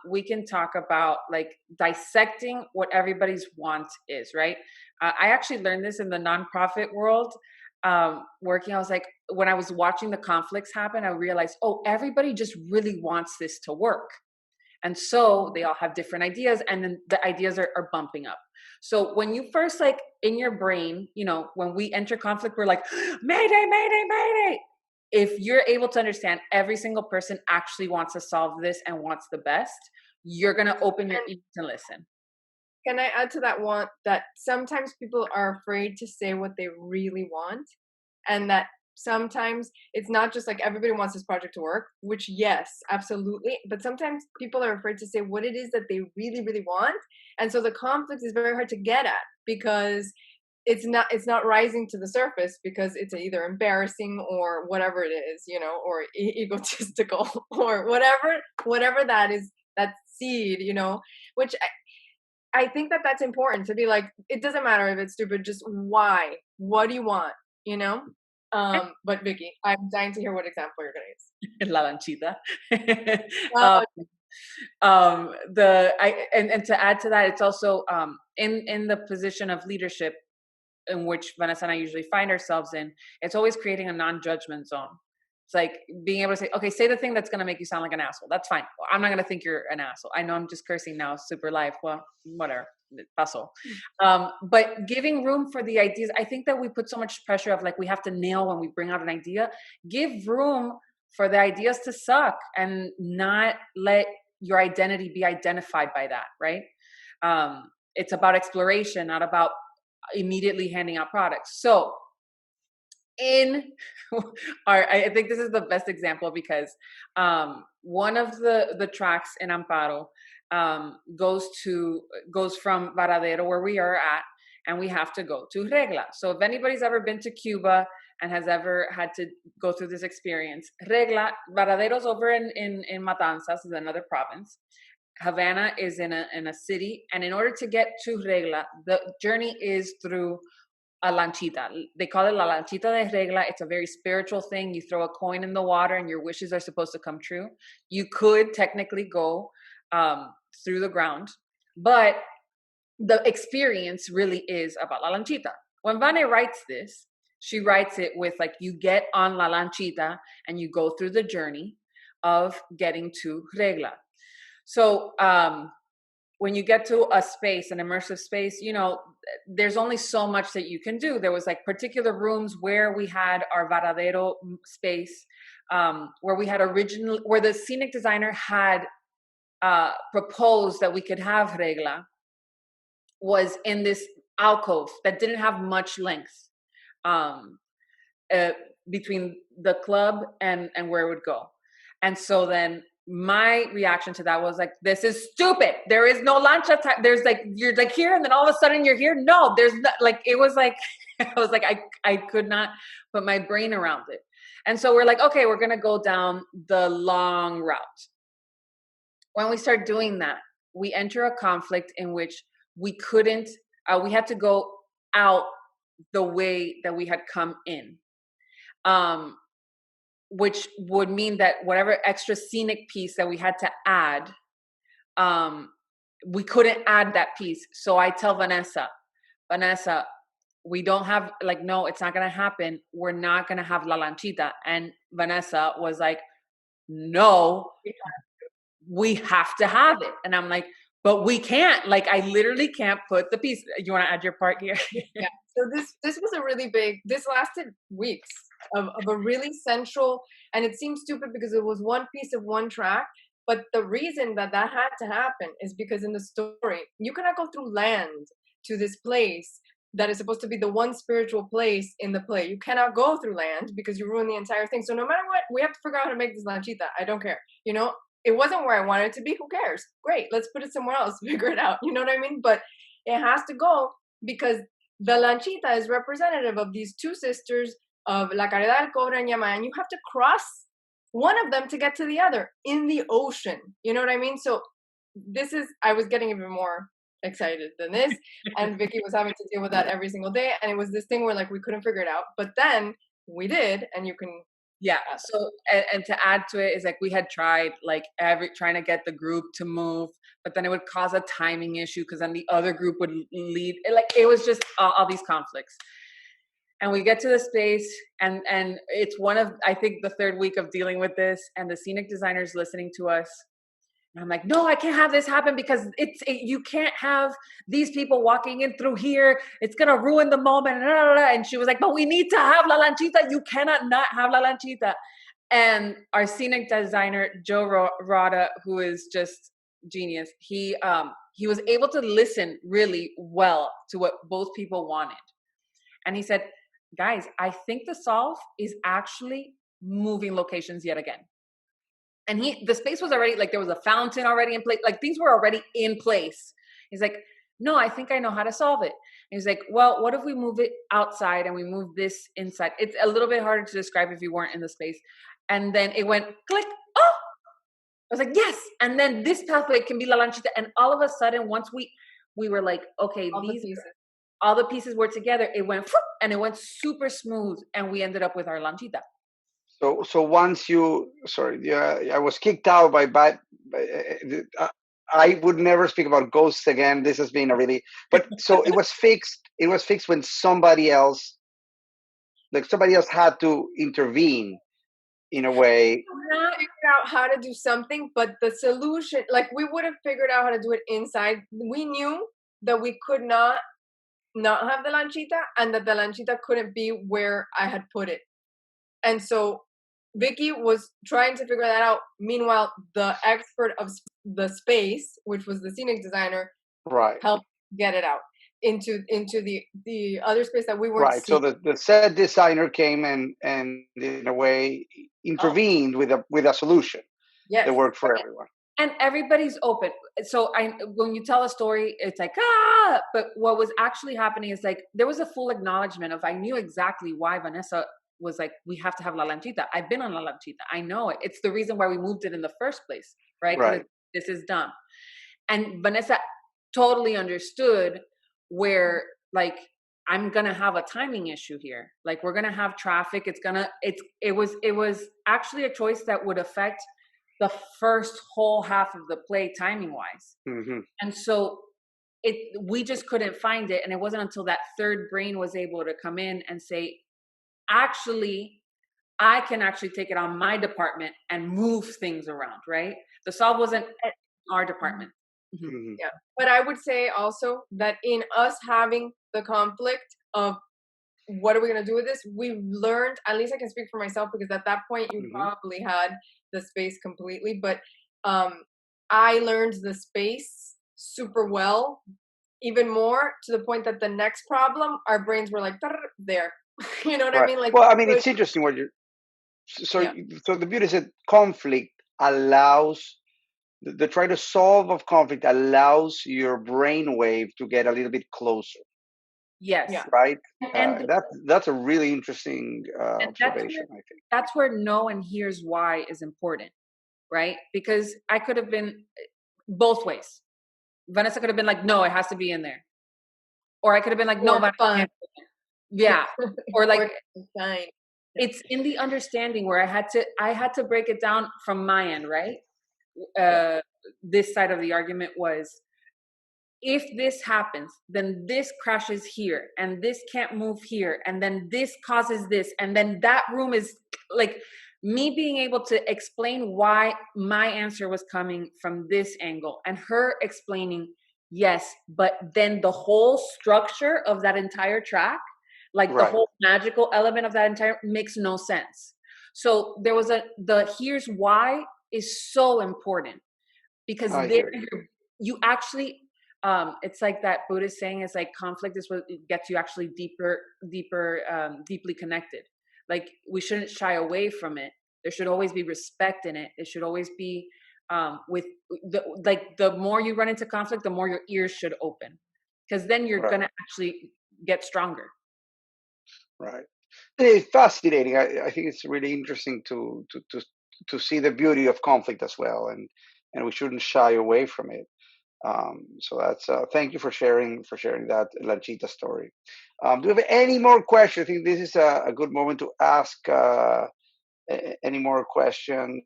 Speaker 3: we can talk about like dissecting what everybody's want is, right? I actually learned this in the nonprofit world. Working, I was like, when I was watching the conflicts happen, I realized, oh, everybody just really wants this to work, and so they all have different ideas, and then the ideas are bumping up. So when you first, like, in your brain, when we enter conflict, we're like, mayday, mayday, mayday. If you're able to understand every single person actually wants to solve this and wants the best, you're going to open your ears and listen.
Speaker 2: Can I add to that one that sometimes people are afraid to say what they really want, and that sometimes it's not just like everybody wants this project to work, which yes, absolutely, but sometimes people are afraid to say what it is that they really, really want, and so the conflict is very hard to get at because it's not rising to the surface because it's either embarrassing or whatever it is, or egotistical or whatever that is that seed, which I think that that's important to be like, it doesn't matter if it's stupid, just why? What do you want? You know? But Vicky, I'm dying to hear what example you're going to use.
Speaker 3: La lanchita.
Speaker 2: Uh,
Speaker 3: And to add to that, it's also in the position of leadership in which Vanessa and I usually find ourselves in, it's always creating a non-judgment zone. It's like being able to say, okay, say the thing that's going to make you sound like an asshole. That's fine. I'm not going to think you're an asshole. I know I'm just cursing now, super live. Well, whatever. Paso. But giving room for the ideas. I think that we put so much pressure of like, we have to nail when we bring out an idea. Give room for the ideas to suck and not let your identity be identified by that, right? It's about exploration, not about immediately handing out products. So in I think this is the best example because one of the tracks in Amparo goes from Varadero, where we are at, and we have to go to Regla. So if anybody's ever been to Cuba and has ever had to go through this experience, Varadero's over in Matanzas, is another province. Havana is in a city, and in order to get to Regla, the journey is through a lanchita. They call it la lanchita de Regla. It's a very spiritual thing. You throw a coin in the water and your wishes are supposed to come true. You could technically go through the ground, but the experience really is about la lanchita. When Vane writes this, she writes it with like, you get on la lanchita and you go through the journey of getting to Regla. So when you get to a space, an immersive space, there's only so much that you can do. There was like particular rooms where we had our Varadero space, where the scenic designer had proposed that we could have Regla, was in this alcove that didn't have much length between the club and where it would go. And so then my reaction to that was like, this is stupid. There is no lancha time. There's like, you're like here and then all of a sudden you're here. No, there's not, like, it was like, I was like, I could not put my brain around it. And so we're like, okay, we're going to go down the long route. When we start doing that, we enter a conflict in which we had to go out the way that we had come in. Which would mean that whatever extra scenic piece that we had to add, we couldn't add that piece. So I tell Vanessa, we don't have, like, no, it's not going to happen. We're not going to have La Lanchita. And Vanessa was like, no, we have to have it. And I'm like, but we can't. Like, I literally can't put the piece. You want to add your part here?
Speaker 2: Yeah. So this was a really big, this lasted weeks of a really central, and it seems stupid because it was one piece of one track. But the reason that had to happen is because in the story, you cannot go through land to this place that is supposed to be the one spiritual place in the play. You cannot go through land because you ruin the entire thing. So no matter what, we have to figure out how to make this lanchita. I don't care. It wasn't where I wanted it to be. Who cares? Great. Let's put it somewhere else. Figure it out. You know what I mean? But it has to go because the lanchita is representative of these two sisters of La Caridad, Cobra, and Yama. And you have to cross one of them to get to the other in the ocean. You know what I mean? So I was getting even more excited than this. And Vicky was having to deal with that every single day. And it was this thing where like we couldn't figure it out. But then we did, and you can.
Speaker 3: Yeah. So, and to add to it is like we had tried like trying to get the group to move, but then it would cause a timing issue because then the other group would lead. It was just all these conflicts. And we get to the space, and it's one of, I think, the third week of dealing with this, and the scenic designer's listening to us. And I'm like, no, I can't have this happen because you can't have these people walking in through here. It's going to ruin the moment. And she was like, but we need to have La Lanchita. You cannot not have La Lanchita. And our scenic designer, Joe Rada, who is just genius, he was able to listen really well to what both people wanted. And he said, guys, I think the solve is actually moving locations yet again. And the space was already, like, there was a fountain already in place. Like, things were already in place. He's like, no, I think I know how to solve it. And he's like, well, what if we move it outside and we move this inside? It's a little bit harder to describe if you weren't in the space. And then it went click. Oh, was like, yes. And then this pathway can be La Lanchita. And all of a sudden, once we were like, okay, all the pieces were together, it went, and it went super smooth. And we ended up with our Lanchita.
Speaker 1: So once you, sorry, yeah, I was kicked out by I would never speak about ghosts again. This has been a really, but so it was fixed. It was fixed when somebody else had to intervene in a way.
Speaker 2: Not figured out how to do something, but the solution, like we would have figured out how to do it inside. We knew that we could not have the lanchita, and that the lanchita couldn't be where I had put it. And so Vicky was trying to figure that out. Meanwhile, the expert of the space, which was the scenic designer,
Speaker 1: right,
Speaker 2: helped get it out into the other space that we weren't
Speaker 1: right.
Speaker 2: seeing.
Speaker 1: So the set designer came and in a way intervened with a solution that worked for everyone.
Speaker 3: And everybody's open. So when you tell a story, it's like, but what was actually happening is like, there was a full acknowledgement of, I knew exactly why Vanessa was like, we have to have La Lanchita. I've been on La Lanchita. I know it. It's the reason why we moved it in the first place, right?
Speaker 1: Right.
Speaker 3: This is dumb. And Vanessa totally understood where, like, I'm going to have a timing issue here. Like, we're going to have traffic. It was actually a choice that would affect the first whole half of the play timing wise.
Speaker 1: Mm-hmm.
Speaker 3: And so we just couldn't find it. And it wasn't until that third brain was able to come in and say, actually, I can actually take it on my department and move things around, right? The solve wasn't at our department.
Speaker 1: Mm-hmm. Mm-hmm.
Speaker 2: Yeah. But I would say also that in us having the conflict of what are we going to do with this, we learned, at least I can speak for myself, because at that point you probably had the space completely, but I learned the space super well, even more to the point that the next problem, our brains were like, there. You know what I mean? Like,
Speaker 1: well, I mean, it's interesting what you're, so the beauty is that conflict allows, the try to solve of conflict allows your brainwave to get a little bit closer.
Speaker 3: Yes.
Speaker 2: Yeah.
Speaker 1: Right. And that's a really interesting observation. I think
Speaker 3: that's where no and here's why is important, right? Because I could have been both ways. Vanessa could have been like, no, it has to be in there, or I could have been like, no, Vanessa, yeah, or like,
Speaker 2: fine.
Speaker 3: It's in the understanding where I had to break it down from my end, right? This side of the argument was, if this happens, then this crashes here, and this can't move here, and then this causes this, and then that room is like, me being able to explain why my answer was coming from this angle, and her explaining, yes, but then the whole structure of that entire track, like the whole magical element of that entire, makes no sense. So there was the here's why is so important, because there you actually, it's like that Buddhist saying is like, conflict is what gets you actually deeply connected. Like, we shouldn't shy away from it. There should always be respect in it. It should always be with the more you run into conflict, the more your ears should open, because then you're gonna actually get stronger.
Speaker 1: Right. It's fascinating. I think it's really interesting to see the beauty of conflict as well, and we shouldn't shy away from it. So that's thank you for sharing that Lanchita story. Do we have any more questions? I think this is a good moment to ask any more questions.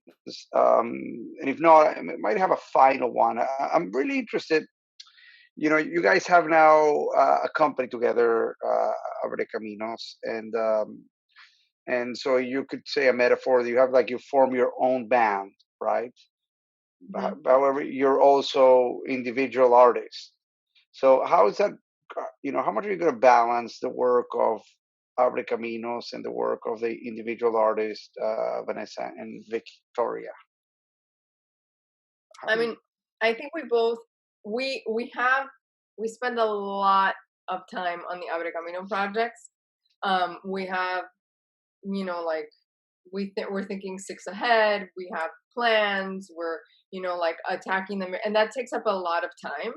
Speaker 1: And if not, I might have a final one. I'm really interested. You know, you guys have now a company together, Abre Caminos, and so you could say a metaphor that you have, like, you form your own band, right? However, you're also individual artists. So how is that? How much are you going to balance the work of Abre Caminos and the work of the individual artists, Vanessa and Victoria?
Speaker 2: I mean, I think we both we spend a lot of time on the Abre Camino projects. We have, like, we're thinking 6 ahead. We have plans. We're, like, attacking them, and that takes up a lot of time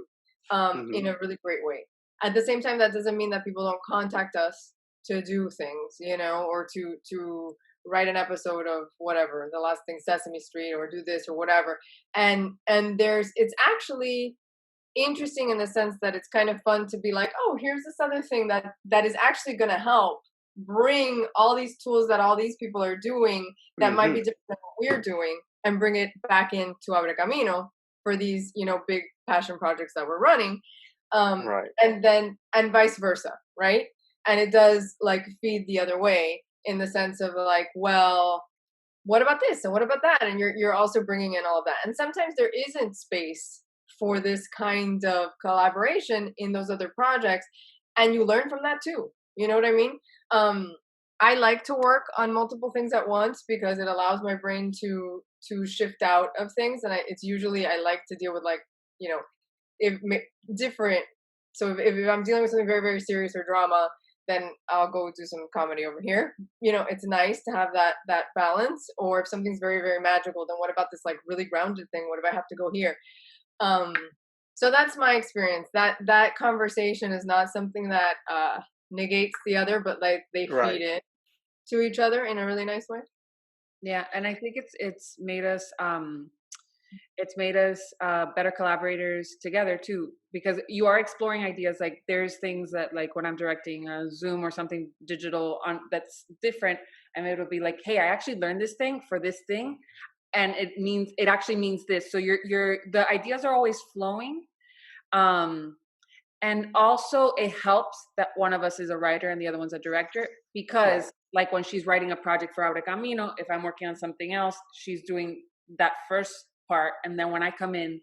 Speaker 2: in a really great way. At the same time, that doesn't mean that people don't contact us to do things, or to write an episode of whatever, the last thing, Sesame Street, or do this or whatever. And it's actually interesting in the sense that it's kind of fun to be like, oh, here's this other thing that is actually going to help bring all these tools that all these people are doing that might be different than what we're doing, and bring it back into Abre Camino for these, big passion projects that we're running.
Speaker 1: Right.
Speaker 2: And vice versa, right? And it does like feed the other way, in the sense of like, well, what about this and what about that? And you're also bringing in all of that. And sometimes there isn't space for this kind of collaboration in those other projects, and you learn from that too. You know what I mean? I like to work on multiple things at once because it allows my brain to shift out of things, and it's usually, I like to deal with, like, if different. So if I'm dealing with something very, very serious or drama, then I'll go do some comedy over here. It's nice to have that balance. Or if something's very, very magical, then what about this like really grounded thing? What if I have to go here? So that's my experience. That conversation is not something that negates the other, but like they feed it to each other in a really nice way.
Speaker 3: Yeah, and I think it's made us better collaborators together too, because you are exploring ideas. Like there's things that, like when I'm directing a Zoom or something digital on that's different, and it'll be like, hey, I actually learned this thing for this thing, and it actually means this. So the ideas are always flowing. And also it helps that one of us is a writer and the other one's a director, because like when she's writing a project for Abre Camino, if I'm working on something else, she's doing that first part. And then when I come in,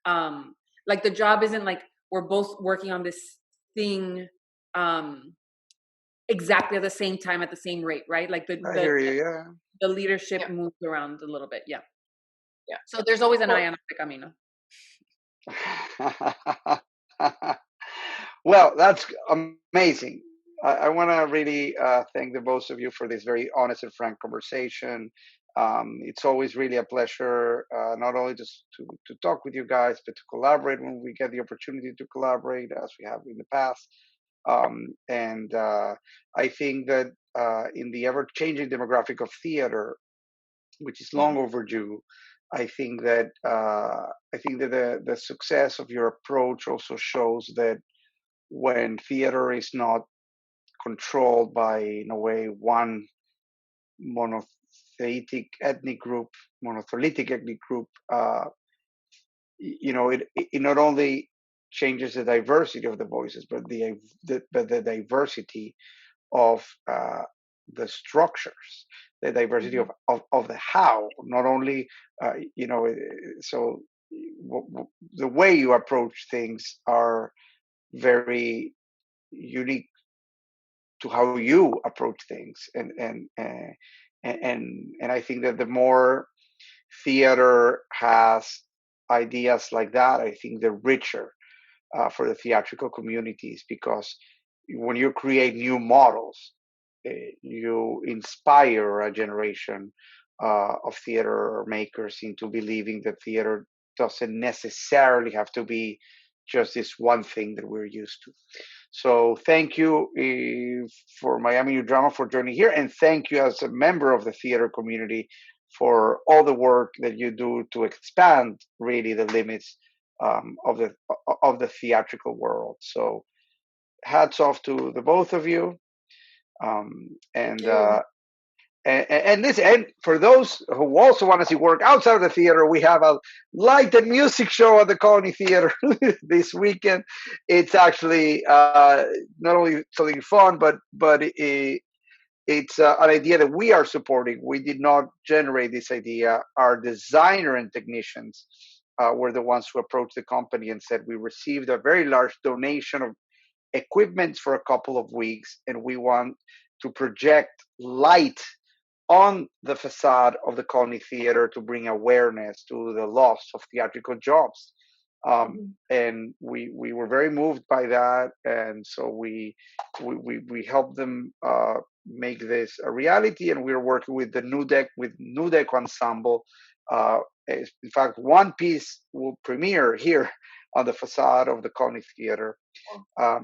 Speaker 3: like the job isn't like we're both working on this thing exactly at the same time at the same rate, right? Like the leadership moves around a little bit. Yeah. So there's always an eye on Abre Camino.
Speaker 1: Well, that's amazing. I want to really thank the both of you for this very honest and frank conversation. It's always really a pleasure, not only just to talk with you guys, but to collaborate when we get the opportunity to collaborate, as we have in the past. And I think that in the ever-changing demographic of theater, which is long overdue, I think that the success of your approach also shows that when theater is not controlled by, in a way, one monolithic ethnic group, it not only changes the diversity of the voices, but the diversity of the structures, the diversity of the how, not only, so the way you approach things are very unique to how you approach things. And I think that the more theater has ideas like that, I think the richer for the theatrical communities, because when you create new models, you inspire a generation of theater makers into believing that theater doesn't necessarily have to be just this one thing that we're used to. So thank you for Miami New Drama for joining here, and thank you as a member of the theater community for all the work that you do to expand really the limits of the theatrical world. So hats off to the both of you. And for those who also want to see work outside of the theater, we have a light and music show at the Colony Theater this weekend. It's actually not only something fun, but it's an idea that we are supporting. We did not generate this idea. Our designer and technicians were the ones who approached the company and said, we received a very large donation of equipment for a couple of weeks, and we want to project light on the facade of the Colony Theater to bring awareness to the loss of theatrical jobs. And we were very moved by that, and so we helped them make this a reality. And we're working with the New Deck Ensemble. In fact, one piece will premiere here on the facade of the Colony Theater.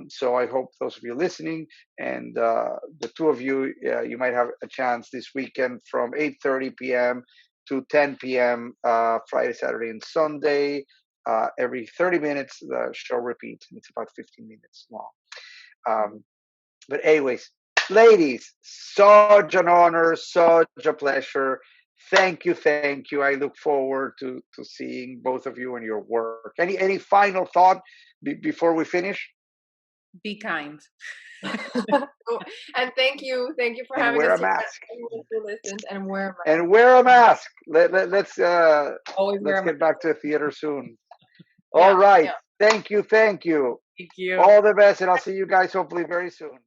Speaker 1: So I hope those of you listening and the two of you, you might have a chance this weekend from 8:30 p.m. to 10 p.m. Friday, Saturday, and Sunday. Every 30 minutes, the show repeats, and it's about 15 minutes long. But anyways, ladies, such an honor, such a pleasure. Thank you, thank you. I look forward to seeing both of you and your work. Any final thought before we finish?
Speaker 3: Be kind.
Speaker 2: And thank you for
Speaker 1: And
Speaker 2: having
Speaker 1: wear
Speaker 2: us
Speaker 1: a
Speaker 2: here.
Speaker 1: mask.
Speaker 2: Who listened, and wear a mask.
Speaker 1: And wear a mask. Let's
Speaker 3: Always wear a
Speaker 1: get
Speaker 3: mask.
Speaker 1: back to the theater soon.
Speaker 2: Yeah,
Speaker 1: All right.
Speaker 2: yeah.
Speaker 1: Thank you.
Speaker 3: Thank you.
Speaker 1: All the best, and I'll see you guys hopefully very soon.